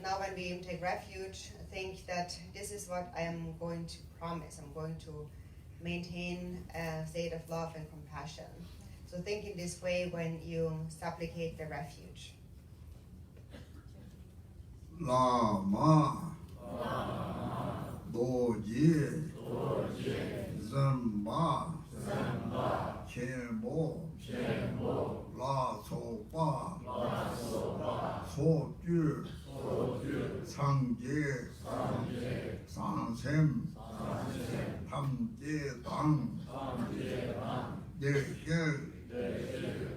Now when we take refuge, think that this is what I am going to promise. I'm going to maintain a state of love and compassion. So think in this way when you supplicate the refuge. Lama, Doji, Zamba, Chenbo, La Sopa, Soju, Sangye, Sansem, Tamje Dang, Deshe,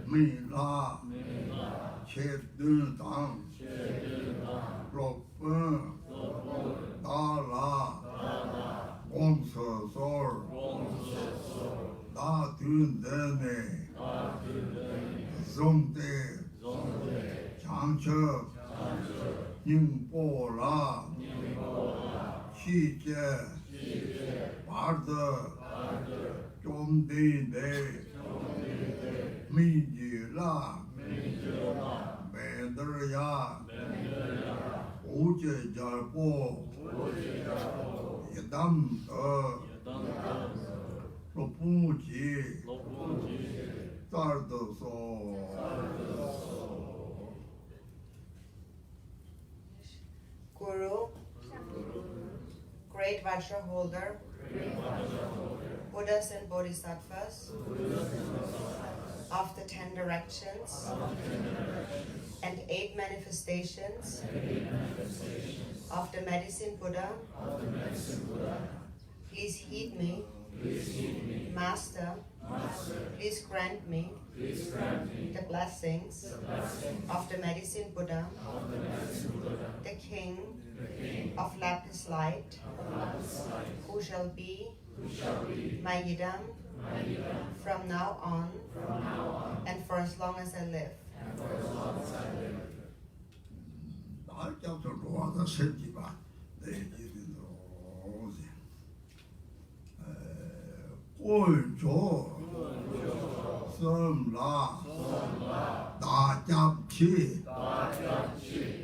Mila, Chedun Dang, Lopun, Dala, Omsasor, Da Dun Dene, Zongde, Changche, Ningbo La, Xi Jie, Barda, Jom Din Day, Miji La, Bender Ya, Uche Jarpo, Yadam Lopunji, Sardo So. Guru, Great Vajra Holder, Buddhas and Bodhisattvas of the 10 directions and 8 manifestations of the Medicine Buddha, please heed me. Master, please grant me the blessings of the Medicine Buddha, the King of Lapis Light, who shall be my yidam from now on and for as long as I live. Unjo, Sumla, Da Jab Chi,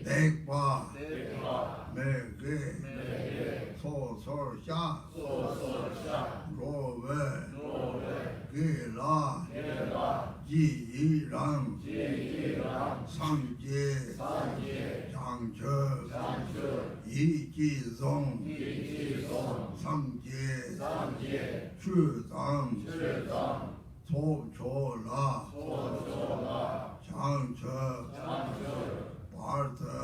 Dekpa, Mege, So Sha, Rove, Gila, Ji Rang, Sangje, Changche, Yi Ji Zong, Sangje, Chu Zang, Co Cho La, Changche, Barthe,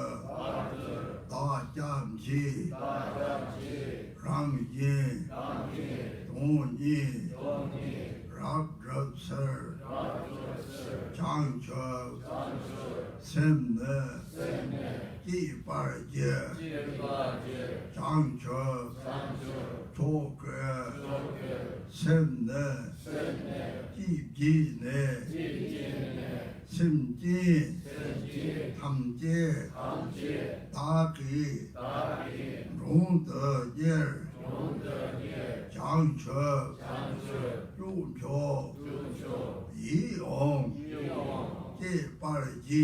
Da Jam Chi, Rang Yin, Dong Yin, Rab Rab Ser, Changche, Sem Ne, Ji Bar Jie, Changche, Cho Ge, Sem Ne, Ji Ji Ne, Sim Ji, Tam Jie, Da Gi, Rong De Yer, Chang Che, Yu Cho, Yi Ong, Ji Bar Ji,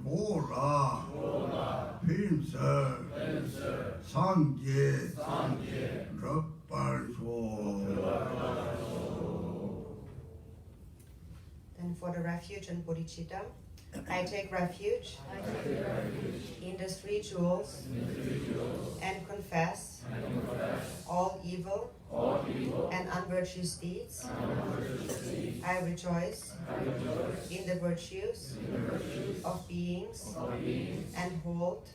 Bo La, Pin Se, Sang Jie, Rab Bar Cho. Then for the refuge and bodhicitta, I take refuge in the 3 jewels and confess all evil and unvirtuous deeds. I rejoice in the virtues of beings and hold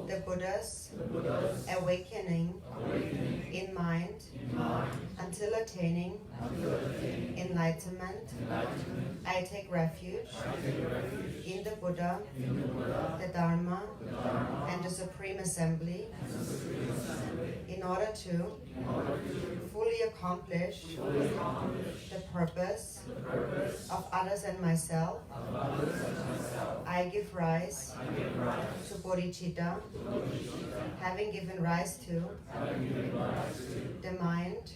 the Buddha's awakening in mind until attaining enlightenment. I take refuge in the Buddha, the Dharma, and the Supreme Assembly in order to fully accomplish the purpose of others and myself. I give rise to bodhicitta, having given rise to the mind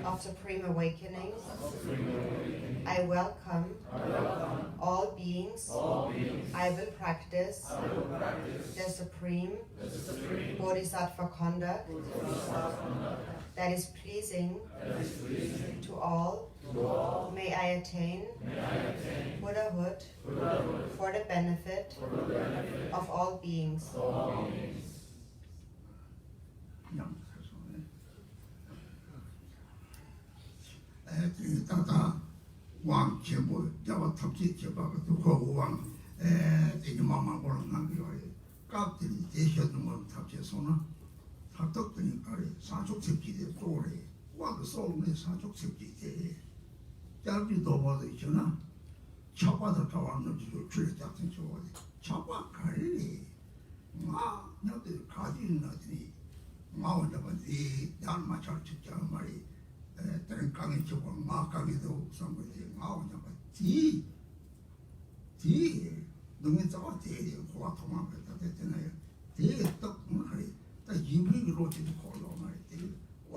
of supreme awakening. I welcome all beings. I will practice the supreme bodhisattva conduct that is pleasing to all. May I attain Buddhahood for the benefit of all beings. Wang Chimbo, Java Tapsi Chiba, to go one, in Mama or Nangi, Captain, they should know Tapsona, Taptokin, Sancho Tipki, the story, what the soul is Sancho Tipki, Jarbi Dobo, the China, Chapa the Tawana to Church Jackson Show, Chapa Kari, Ma, not the Kadi, not the Mount of the Dharma Church, Jamari. Daring 강의 쪽으로 막 가기도 선거지 마오냐고 지 너무 저거 대리 고아 도망갔다 됐잖아요. 대떡 말이 다 이브리로 로치도 걸어 말이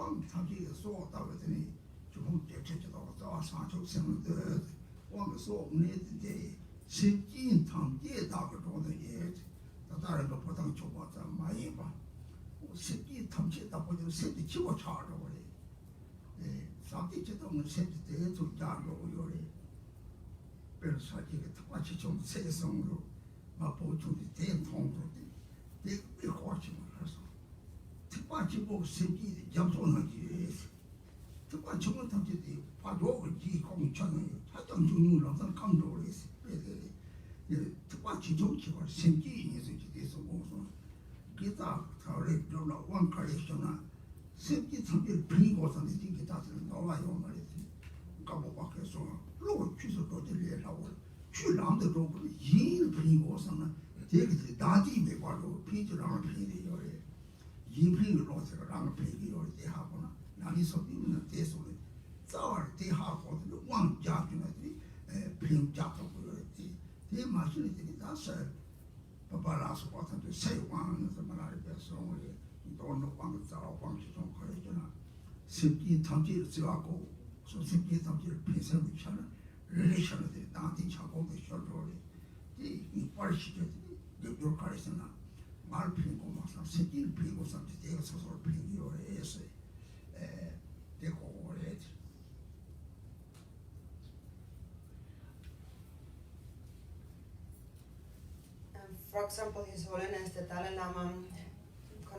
왕 탐지 소 다베더니 조금 제체도 더 상조 생는데 왕 소문에데 신진 탐지 다거도 예 다른 거 보통 조보다 많이 봐 신진 탐지 다보다 신지 치고 차로 그래 예 상대적으로 신지 대도 자로 요래 그래서 이게 똑같이 좀 세성으로 보통이 대통으로 내 거치면 그래서 특별히 뭐 신지 jam소는지 특별 정원 탐지대 파도지 공천은 하던 중요한 강조를 했어. 특별 지정치고 신지인에서 지대서 무슨 기타 타를 들어 원컬렉션아 신지 탐지 비고선의 기타들 나와요 말이지. 가보 밖에서 로 취소도 들려라고 출람도 로고 이 비고선은 되게 다지에 바로 피지랑 피리요. 인플루언서가 랑 배기요 대하거나 나니 소비는 대소를 자월 대하고도 왕자들이 평자도 그렇지 이 마시는 다서 바바라서 같은 세왕에서 말하는 배송을 돈을 왕자로 왕시종 그러잖아 신기 탐지를 지하고 신기 탐지를 비서를 차는 릴레이션을 나한테 차고도 쇼로리 이 빠르시죠 요 가르치나 말 피고 막상 신기를 피고 삼지 내가 스스로 피기로 해서 되고 그래. For example, His Holiness the Dalai Lama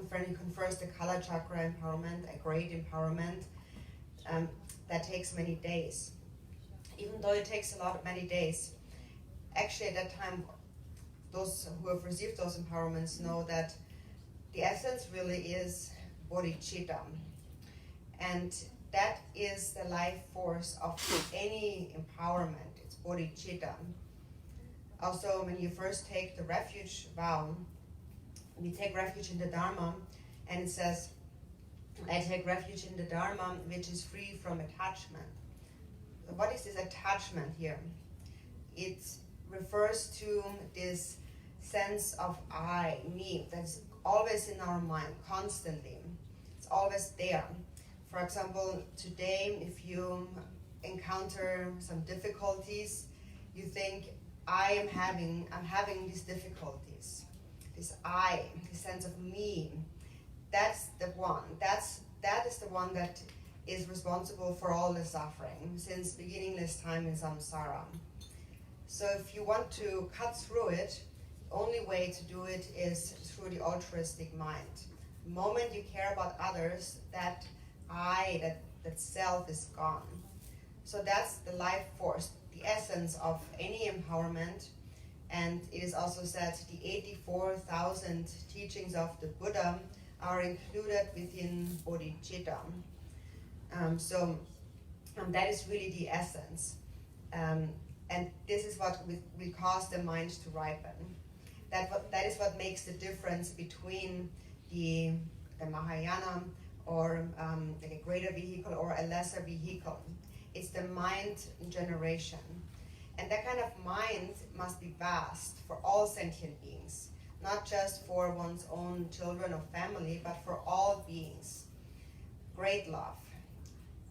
confers the color chakra empowerment, a great empowerment that takes many days. Even though it takes many days, actually at that time, those who have received those empowerments know that the essence really is bodhicitta. And that is the life force of any empowerment. It's bodhicitta. Also, when you first take the refuge vow, we take refuge in the Dharma, and it says, I take refuge in the Dharma, which is free from attachment. What is this attachment here? It refers to this sense of I, me, that's always in our mind, constantly. It's always there. For example, today, if you encounter some difficulties, you think, I'm having these difficulties. This I, this sense of me, that's the one. That is the one that is responsible for all the suffering since beginningless time in samsara. So if you want to cut through it, the only way to do it is through the altruistic mind. The moment you care about others, that I, that self is gone. So that's the life force, the essence of any empowerment. And it is also said the 84,000 teachings of the Buddha are included within bodhicitta. So that is really the essence. And this is what will cause the mind to ripen. That is what makes the difference between the Mahayana or like a greater vehicle or a lesser vehicle. It's the mind generation. And that kind of mind must be vast for all sentient beings, not just for one's own children or family, but for all beings. Great love,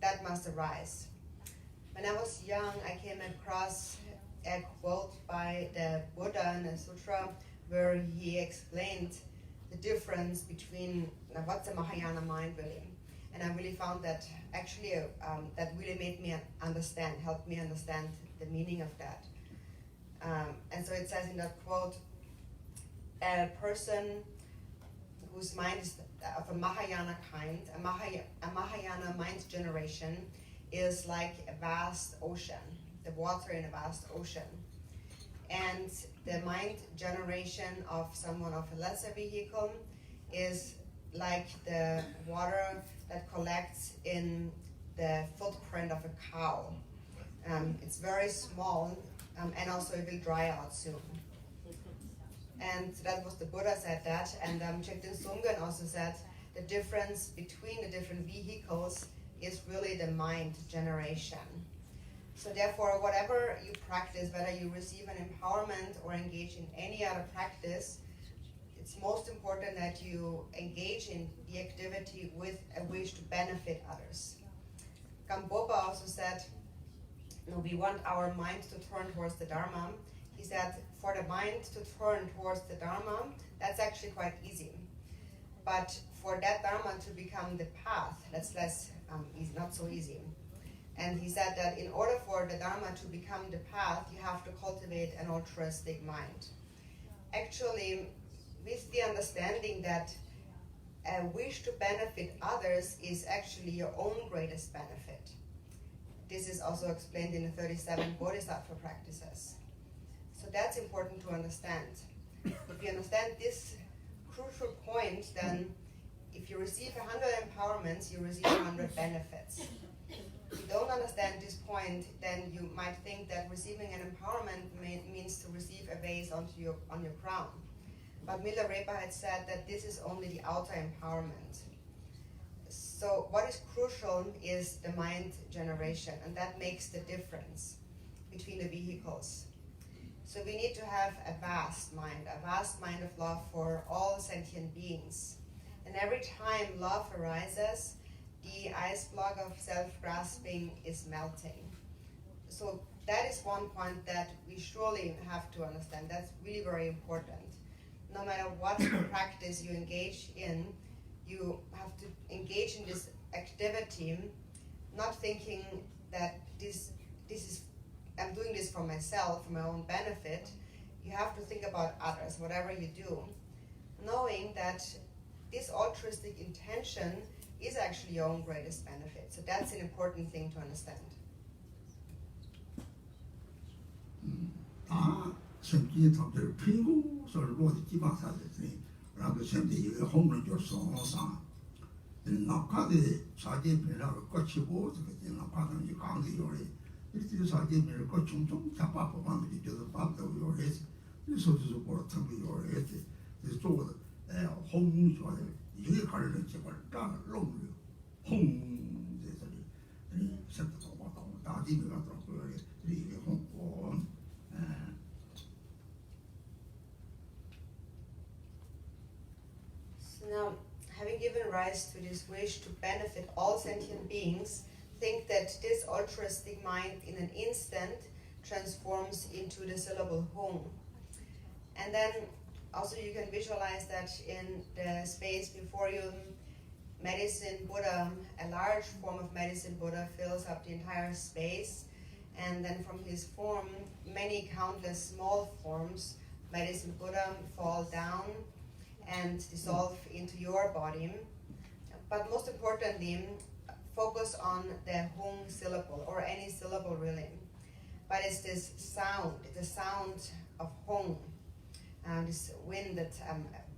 that must arise. When I was young, I came across a quote by the Buddha in a sutra where he explained the difference between what's the Mahayana mind really. And I really found that actually that really made me understand, helped me understand the meaning of that. And so it says in that quote, a person whose mind is of a Mahayana kind, a Mahayana mind generation is like a vast ocean, the water in a vast ocean. And the mind generation of someone of a lesser vehicle is like the water that collects in the footprint of a cow. It's very small, and also it will dry out soon. And that was the Buddha said that, and Chekten Sumgön also said the difference between the different vehicles is really the mind generation. So therefore, whatever you practice, whether you receive an empowerment or engage in any other practice, it's most important that you engage in the activity with a wish to benefit others. Gampopa also said, we want our mind to turn towards the Dharma. He said, for the mind to turn towards the Dharma, that's actually quite easy. But for that Dharma to become the path, that's less easy, not so easy. And he said that in order for the Dharma to become the path, you have to cultivate an altruistic mind. Actually, with the understanding that a wish to benefit others is actually your own greatest benefit. This is also explained in the 37 Bodhisattva practices. So that's important to understand. If you understand this crucial point, then if you receive 100 empowerments, you receive 100 benefits. If you don't understand this point, then you might think that receiving an empowerment means to receive a vase on your crown. But Milarepa had said that this is only the outer empowerment. So what is crucial is the mind generation, and that makes the difference between the vehicles. So we need to have a vast mind of love for all sentient beings. And every time love arises, the ice block of self-grasping is melting. So that is one point that we surely have to understand. That's really very important. No matter what practice you engage in, you have to engage in this activity, not thinking that this is, I'm doing this for myself, for my own benefit. You have to think about others, whatever you do, knowing that this altruistic intention is actually your own greatest benefit. So that's an important thing to understand. Simply talking Pingu, so Lord Kibasa, rather simply you home your song. In Nakadi, Sadi Pina, Kochibo, in a part of the county, it is Sadi Pina, Kochum, Tapa, one to the part of your head. This was the support to your head. This told home, you heard it, but done long. Home, they said, I didn't got home. Now, having given rise to this wish to benefit all sentient beings, think that this altruistic mind in an instant transforms into the syllable home. And then also you can visualize that in the space before you, medicine Buddha, a large form of medicine Buddha fills up the entire space, and then from his form, many countless small forms, medicine Buddha, fall down and dissolve into your body. But most importantly, focus on the hung syllable, or any syllable really. But it's this sound, the sound of hung, this wind, that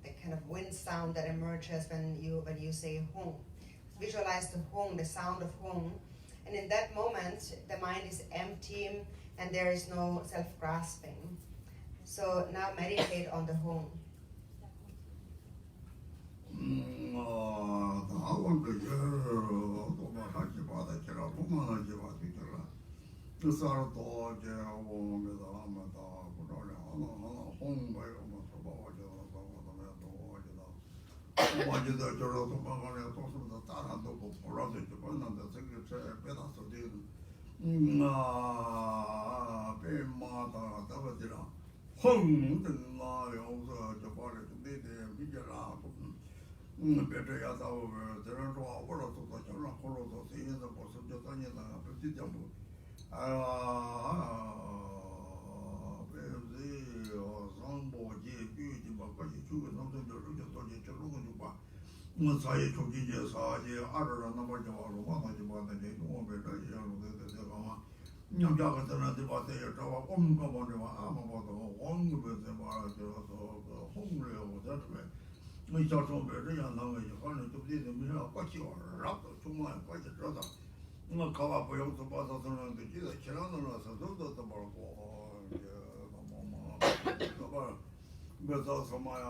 the kind of wind sound that emerges when you say hung. Visualize the hung, the sound of hung, and in that moment, the mind is empty and there is no self-grasping. So now meditate on the hung. Better as over there are all of the Holo, the end of the we saw some very young language, according to this, we know what you are, rather, too much, quite a brother. No cover for you to pass out on the Jesus, Chirano, so do the Barco, but also my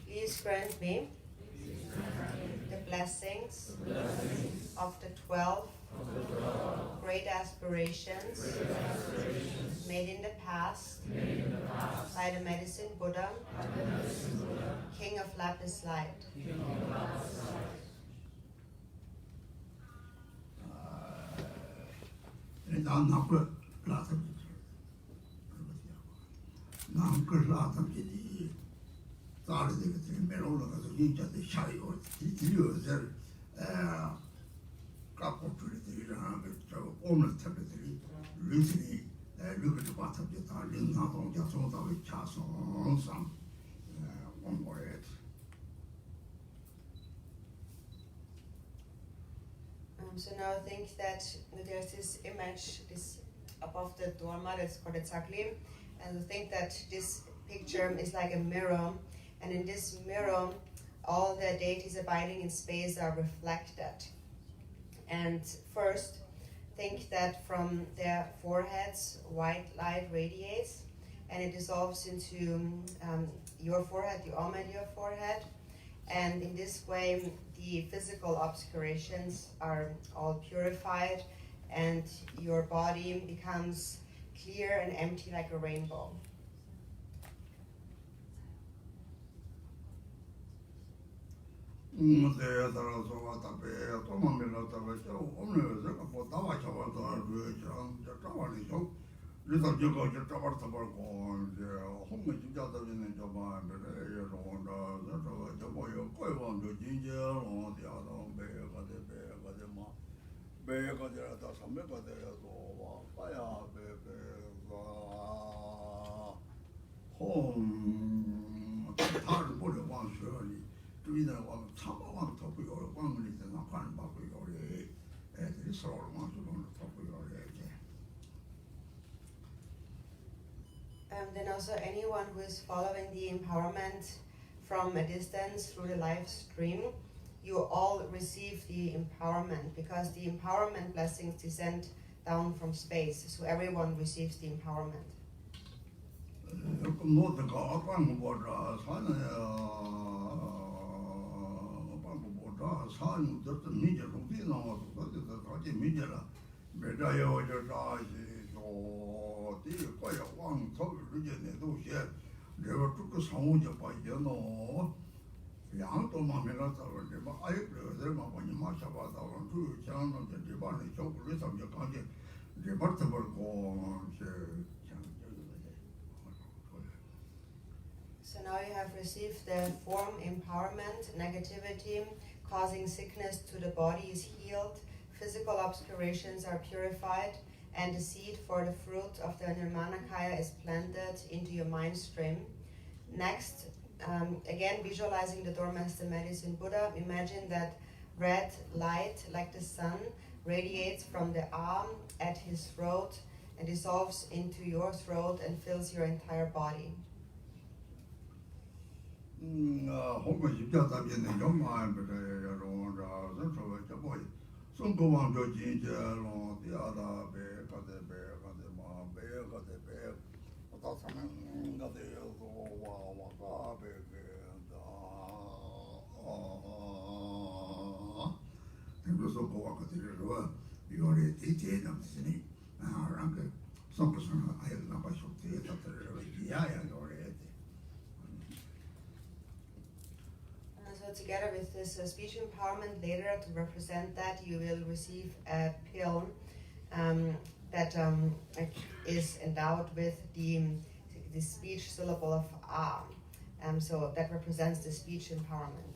Please grant me the blessings of the 12 great aspirations made in the past by the Medicine Buddha, King of Lapis Light. So now think that there's this image, this above the Dharma, that's called a Tsakli, and think that this picture is like a mirror, and in this mirror, all the deities abiding in space are reflected. And first, think that from their foreheads, white light radiates, and it dissolves into your forehead, the Om in your forehead, and in this way, the physical obscurations are all purified, and your body becomes clear and empty like a rainbow. Then also anyone who is following the empowerment from a distance through the live stream, you all receive the empowerment, because the empowerment blessings descend down from space, so everyone receives the empowerment. So now you have received the form empowerment, negativity causing sickness to the body is healed, physical obscurations are purified, and the seed for the fruit of the Nirmanakaya is planted into your mind stream. Next, again visualizing the Dormaster Medicine Buddha, imagine that red light like the sun radiates from the arm at his throat and dissolves into your throat and fills your entire body. So together with this speech empowerment later, to represent that, you will receive a pill that is endowed with the speech syllable of ah. So that represents the speech empowerment.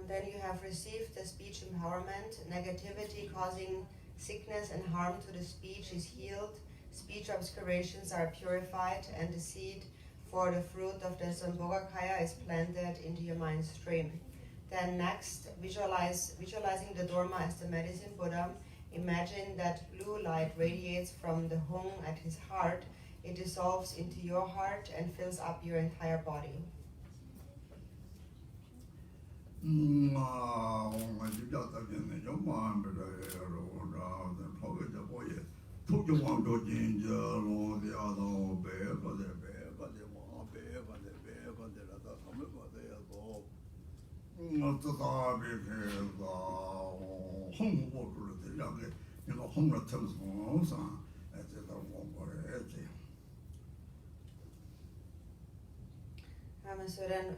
Then you have received the speech empowerment. Negativity causing sickness and harm to the speech is healed. Speech obscurations are purified, and the seed for the fruit of the Sambhogakaya is planted into your mind stream. Then next, visualizing the Dharma as the medicine Buddha. Imagine that blue light radiates from the Hung at his heart. It dissolves into your heart and fills up your entire body. So then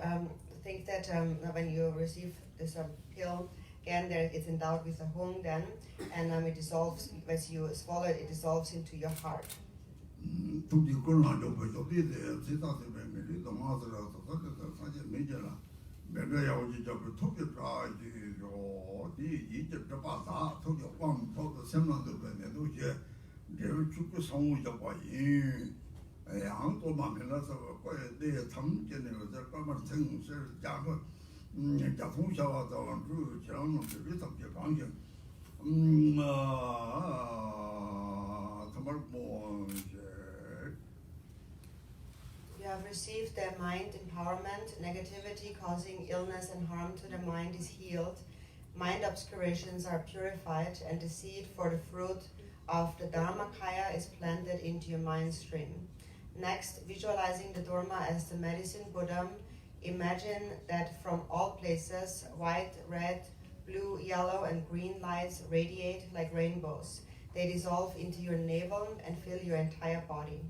think that when you receive this pill, again, it's endowed with a Hung then, and it dissolves, as you swallow it, it dissolves into your heart. You have received the mind empowerment. Negativity causing illness and harm to the mind is healed. Mind obscurations are purified, and the seed for the fruit of the Dharmakaya is planted into your mind stream. Next, visualizing the Dharma as the medicine Buddha. Imagine that from all places, white, red, blue, yellow, and green lights radiate like rainbows. They dissolve into your navel and fill your entire body.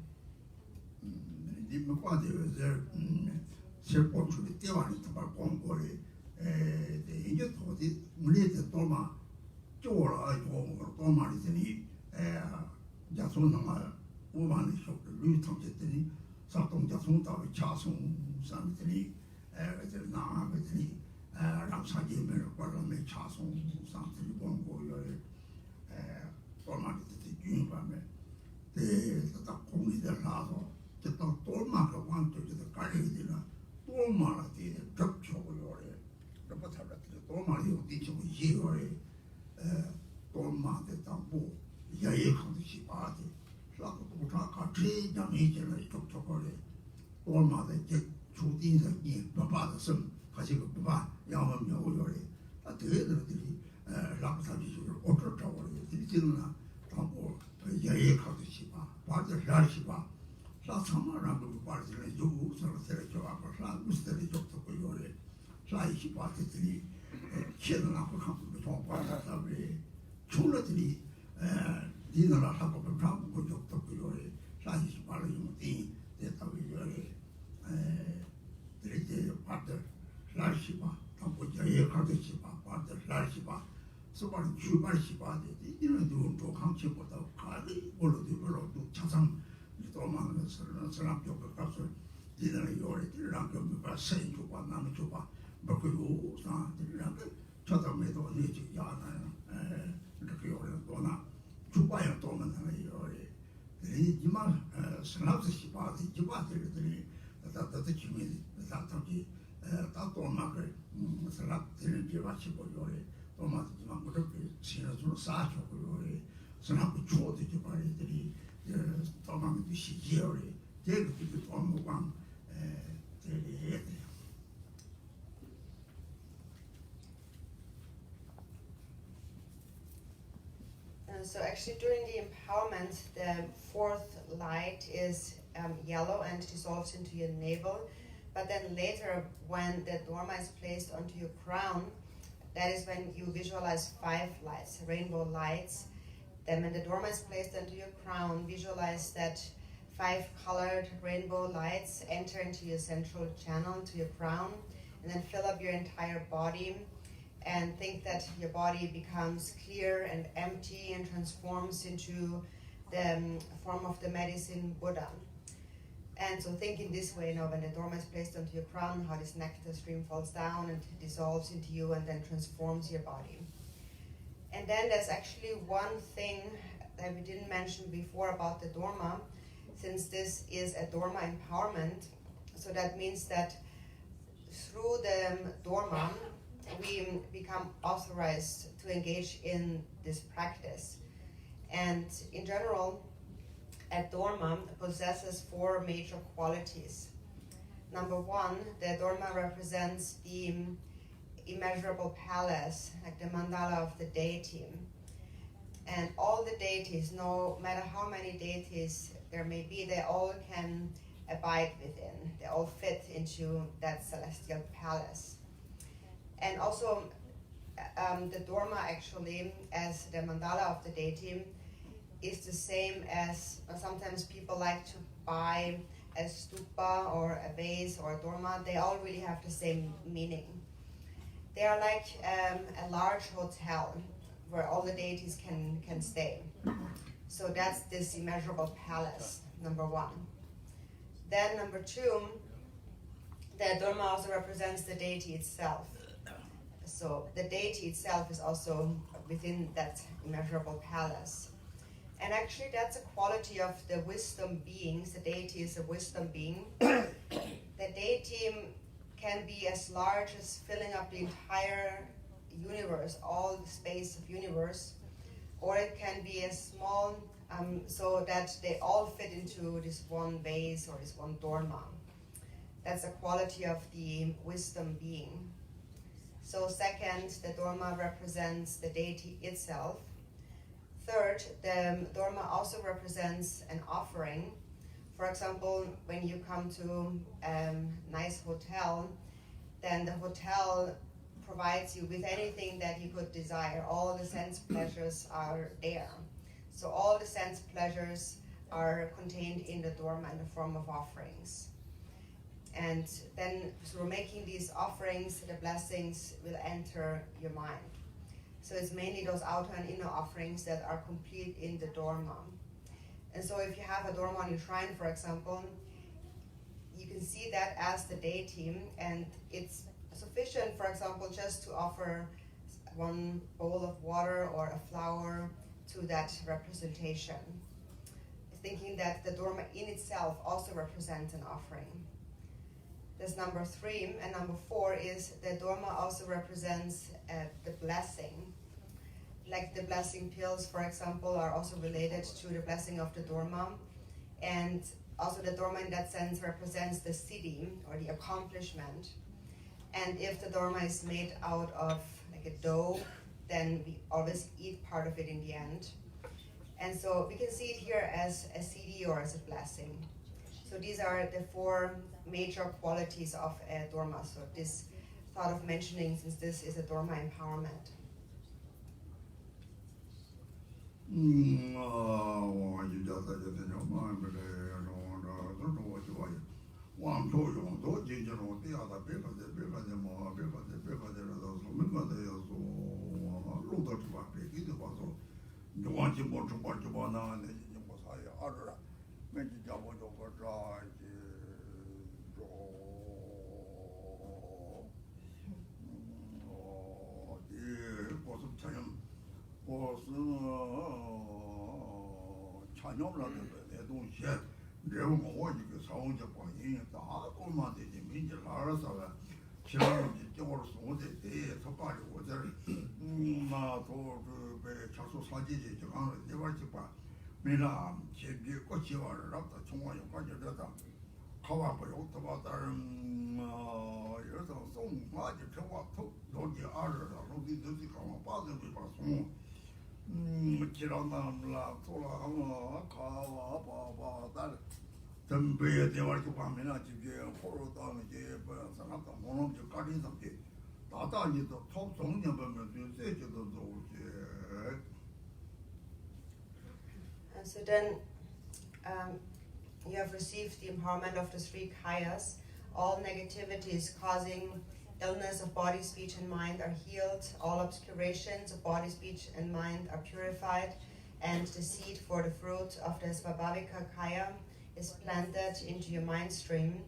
쳐다매도 내지 야나 이렇게 오래 도나 주바야 도면 요리 이만 스납스 시바디 지바들이 다다다 지미 다다기 다도마그 스납들이 지바치고 요리 도마지만 그렇게 신어주로 싸주고 요리 스납이 주어도 지바들이 도망도 시지요리 대그도 도무광 대리해 So actually during the empowerment, the fourth light is yellow and dissolves into your navel. But then later, when the Dharma is placed onto your crown, that is when you visualize 5 lights, rainbow lights. Then when the Dharma is placed onto your crown, visualize that 5 colored rainbow lights enter into your central channel, to your crown, and then fill up your entire body. And think that your body becomes clear and empty and transforms into the form of the medicine Buddha. And so think in this way, when the Dharma is placed onto your crown, how this nectar stream falls down and dissolves into you and then transforms your body. And then there's actually one thing that we didn't mention before about the Dharma, since this is a Dharma empowerment. So that means that through the Dharma, we become authorized to engage in this practice. And in general, a Dharma possesses 4 major qualities. Number 1, the Dharma represents the immeasurable palace, like the mandala of the deity. And all the deities, no matter how many deities there may be, they all can abide within. They all fit into that celestial palace. And also, the Dharma actually, as the mandala of the deity, is the same as sometimes people like to buy a stupa or a vase or a Dharma. They all really have the same meaning. They are like a large hotel where all the deities can stay. So that's this immeasurable palace, number 1. Then number 2, the Dharma also represents the deity itself. So the deity itself is also within that immeasurable palace. And actually that's a quality of the wisdom beings. The deity is a wisdom being. The deity can be as large as filling up the entire universe, all the space of universe, or it can be as small so that they all fit into this one vase or this one Dharma. That's a quality of the wisdom being. So second, the Dharma represents the deity itself. Third, the Dharma also represents an offering. For example, when you come to a nice hotel, then the hotel provides you with anything that you could desire. All the sense pleasures are there. So all the sense pleasures are contained in the Dharma in the form of offerings. And then through making these offerings, the blessings will enter your mind. So it's mainly those outer and inner offerings that are complete in the Dharma. And so if you have a Dharma on your shrine, for example, you can see that as the deity, and it's sufficient, for example, just to offer one bowl of water or a flower to that representation, thinking that the Dharma in itself also represents an offering. That's number 3. And number 4 is the Dharma also represents the blessing. Like the blessing pills, for example, are also related to the blessing of the Dharma. And also the Dharma in that sense represents the siddhi, or the accomplishment. And if the Dharma is made out of like a dough, then we always eat part of it in the end. And so we can see it here as a siddhi or as a blessing. So these are the 4 major qualities of a Dharma. So this thought of mentioning, since this is a Dharma empowerment. So then you have received the empowerment of the three kayas. All negativities causing illness of body, speech, and mind are healed. All obscurations of body, speech, and mind are purified. And the seed for the fruit of the Svabhavika kaya is planted into your mind stream.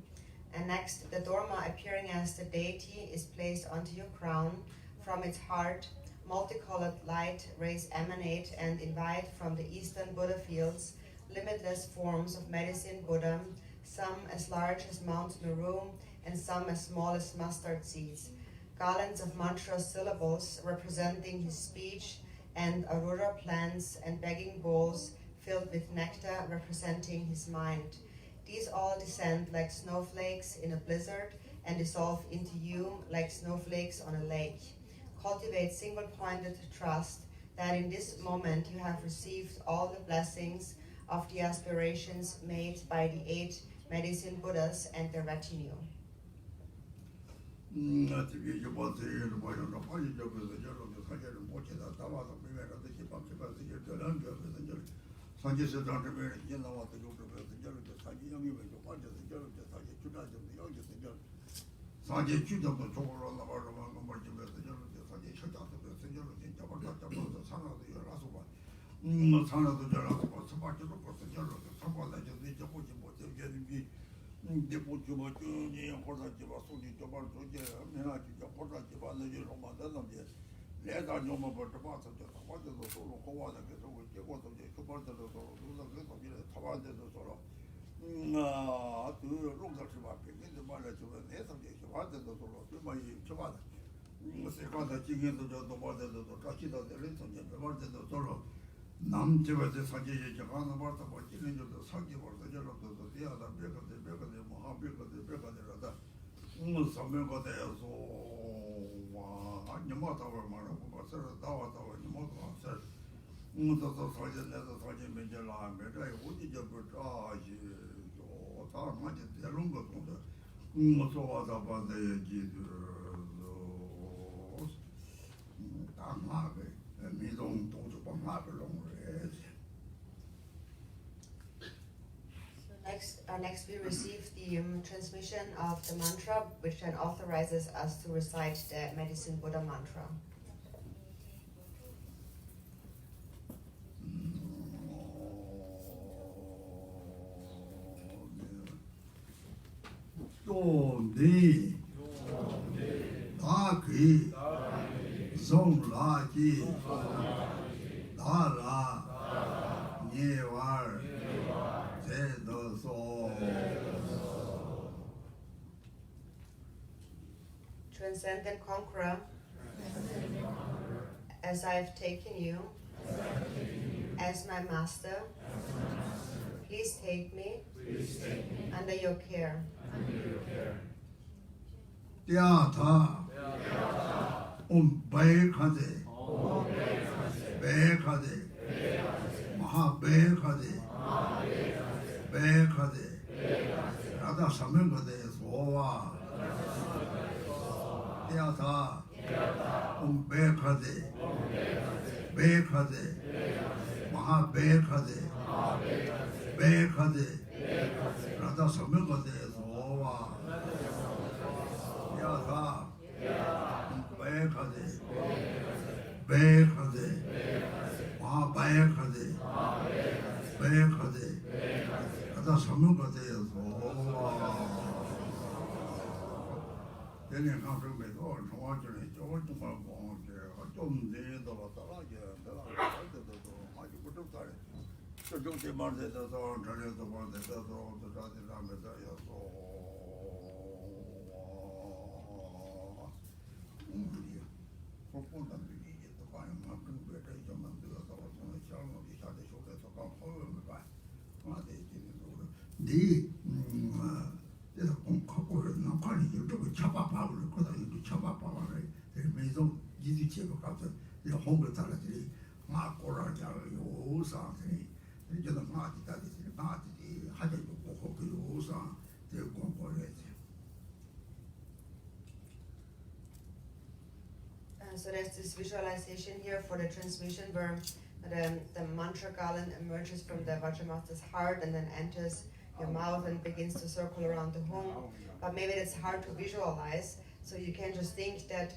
And next, the Dharma, appearing as the deity, is placed onto your crown. From its heart, multicolored light rays emanate and invite from the eastern Buddha fields limitless forms of medicine Buddha, some as large as Mount Meru and some as small as mustard seeds. Garlands of mantra syllables representing his speech, and aurora plants and begging bowls filled with nectar representing his mind. These all descend like snowflakes in a blizzard and dissolve into you like snowflakes on a lake. Cultivate single-pointed trust that in this moment you have received all the blessings of the aspirations made by the 8 medicine Buddhas and their retinue. Next we receive the transmission of the mantra, which then authorizes us to recite the Medicine Buddha mantra. Transcendent Conqueror, as I have taken you as my master, please take me under your care. 저정치 말대서 저래서 말대서 저라면서 우리 공부한다는 게 또 과연 만큼 그래 좀 만들어서 저는 처음에 시작해 쇼에서 공부를 봐. 맞아 이제는 네 그래서 공부를 나관이 이렇게 잡아봐를 거다 이렇게 잡아봐를 매ison 지지 제거 같은 이 홍보 달라들이 막 꼬라자를 요상들이 이제는 마디다지 하자고 꼭 요상 될 공부를 So there's this visualization here for the transmission where the mantra garland emerges from the Vajramasta's heart and then enters your mouth and begins to circle around the home. But maybe it's hard to visualize, so you can just think that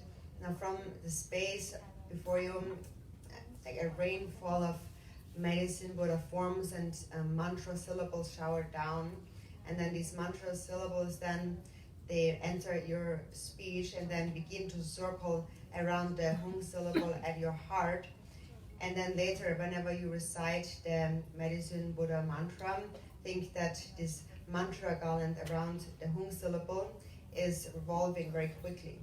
from the space before you, like a rainfall of medicine Buddha forms and mantra syllables shower down, and then these mantra syllables then they enter your speech and then begin to circle around the hum syllable at your heart. And then later, whenever you recite the medicine Buddha mantra, think that this mantra garland around the hum syllable is revolving very quickly.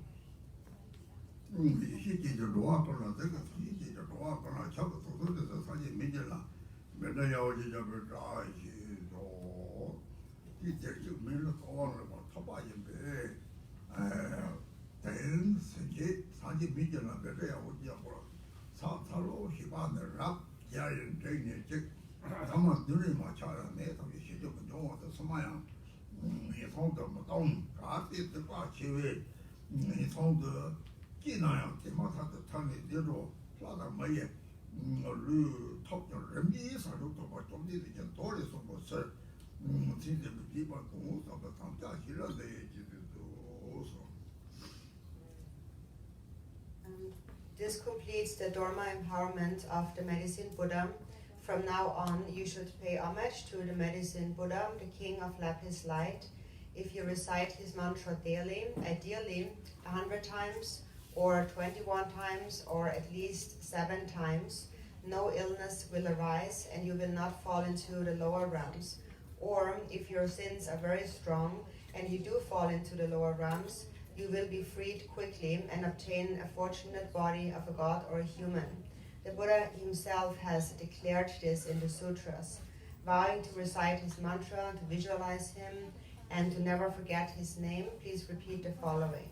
This completes the Dharma empowerment of the medicine Buddha. From now on, you should pay homage to the medicine Buddha, the king of lapis light. If you recite his mantra daily, ideally 100 times, or 21 times, or at least 7 times, no illness will arise and you will not fall into the lower realms. Or if your sins are very strong and you do fall into the lower realms, you will be freed quickly and obtain a fortunate body of a god or a human. The Buddha himself has declared this in the sutras, vowing to recite his mantra, to visualize him, and to never forget his name. Please repeat the following.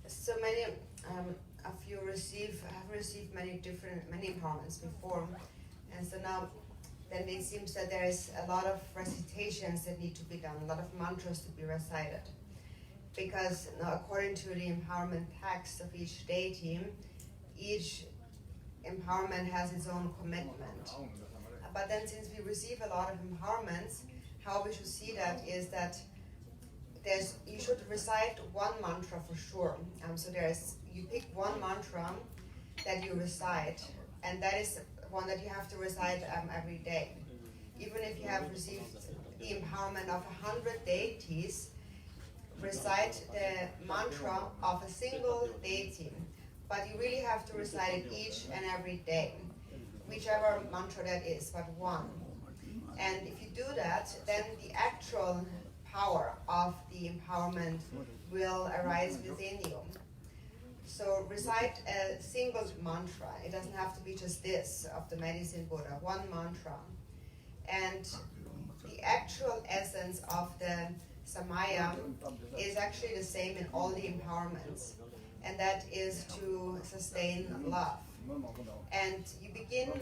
So many of you have received many empowerments before, and so now then it seems that there is a lot of recitations that need to be done, a lot of mantras to be recited, because according to the empowerment text of each deity, each empowerment has its own commitment. But then since we receive a lot of empowerments, how we should see that is that you should recite one mantra for sure. So you pick one mantra that you recite, and that is one that you have to recite every day. Even if you have received the empowerment of 100 deities, recite the mantra of a single deity, but you really have to recite it each and every day, whichever mantra that is, but one. And if you do that, then the actual power of the empowerment will arise within you. So recite a single mantra. It doesn't have to be just this of the Medicine Buddha, one mantra. And the actual essence of the Samaya is actually the same in all the empowerments, and that is to sustain love. And you begin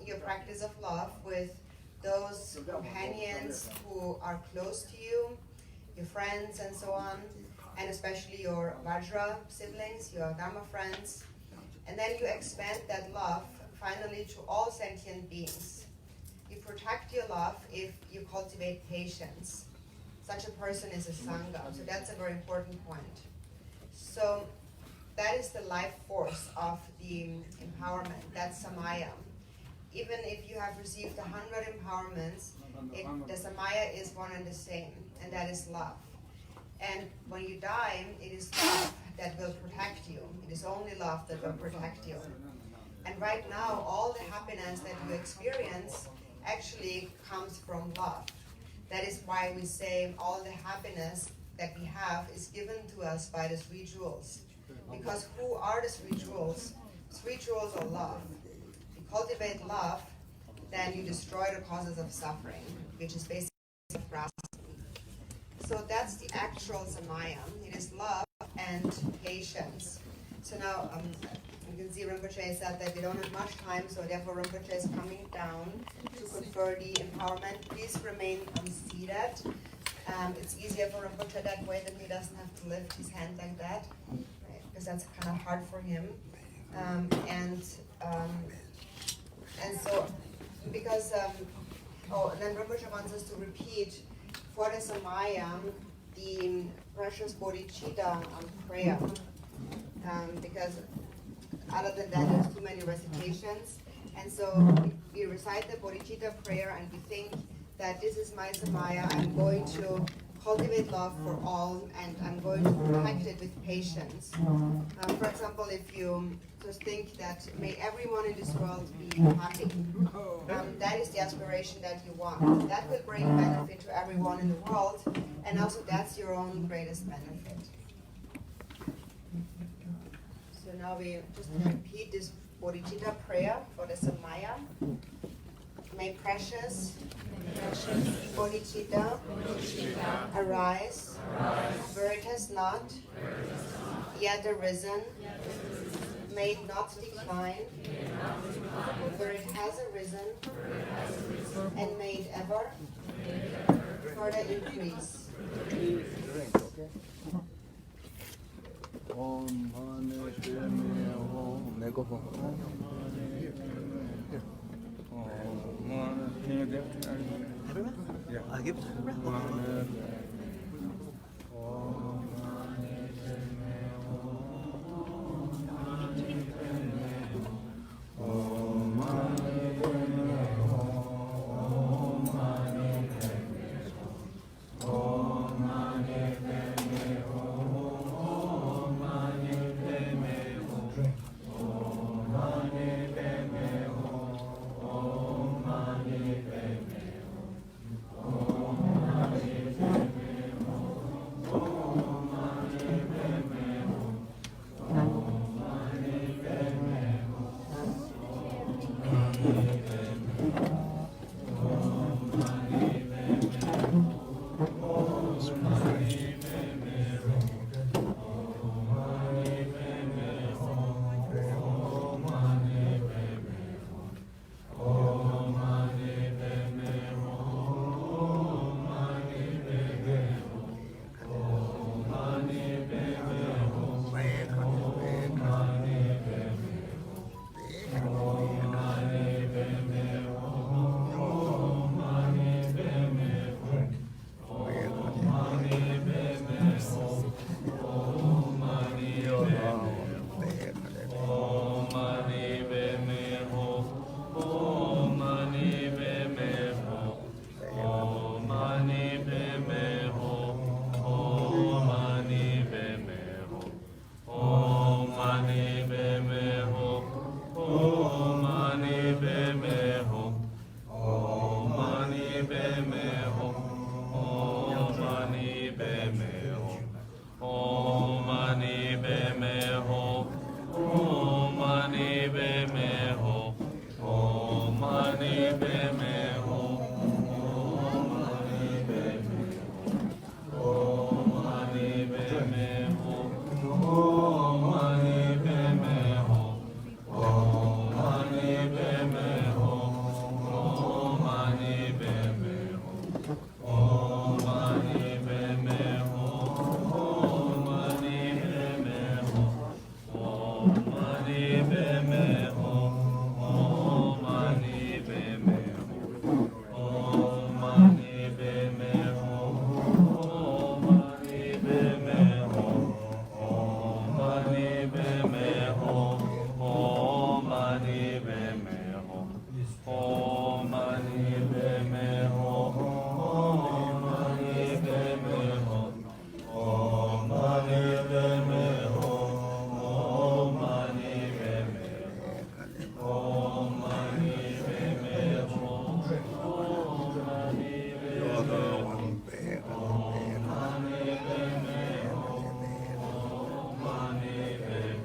your practice of love with those companions who are close to you, your friends and so on, and especially your Vajra siblings, your Dharma friends. And then you expand that love finally to all sentient beings. You protect your love if you cultivate patience. Such a person is a Sangha, so that's a very important point. So that is the life force of the empowerment, that's Samaya. Even if you have received 100 empowerments, the Samaya is one and the same, and that is love. And when you die, it is love that will protect you. It is only love that will protect you. And right now, all the happiness that you experience actually comes from love. That is why we say all the happiness that we have is given to us by the three jewels. Because who are the three jewels? Three jewels are love. If you cultivate love, then you destroy the causes of suffering, which is basically grasping. So that's the actual Samaya. It is love and patience. So now you can see Rinpoche said that we don't have much time, so therefore Rinpoche is coming down to confer the empowerment. Please remain seated. It's easier for Rinpoche that way, that he doesn't have to lift his hand like that, right? Because that's kind of hard for him. And so, because, and then Rinpoche wants us to repeat for the Samaya the precious bodhicitta prayer, because other than that there's too many recitations, and so we recite the bodhicitta prayer and we think that this is my Samaya, I'm going to cultivate love for all and I'm going to protect it with patience. For example, if you just think that may everyone in this world be happy, that is the aspiration that you want. That will bring benefit to everyone in the world, and also that's your own greatest benefit. So now we just repeat this bodhicitta prayer for the Samaya. May precious bodhicitta arise where it has not yet arisen. May it not decline where it has arisen, and may it ever further increase. Everyone? Yeah. I'll give it to everyone.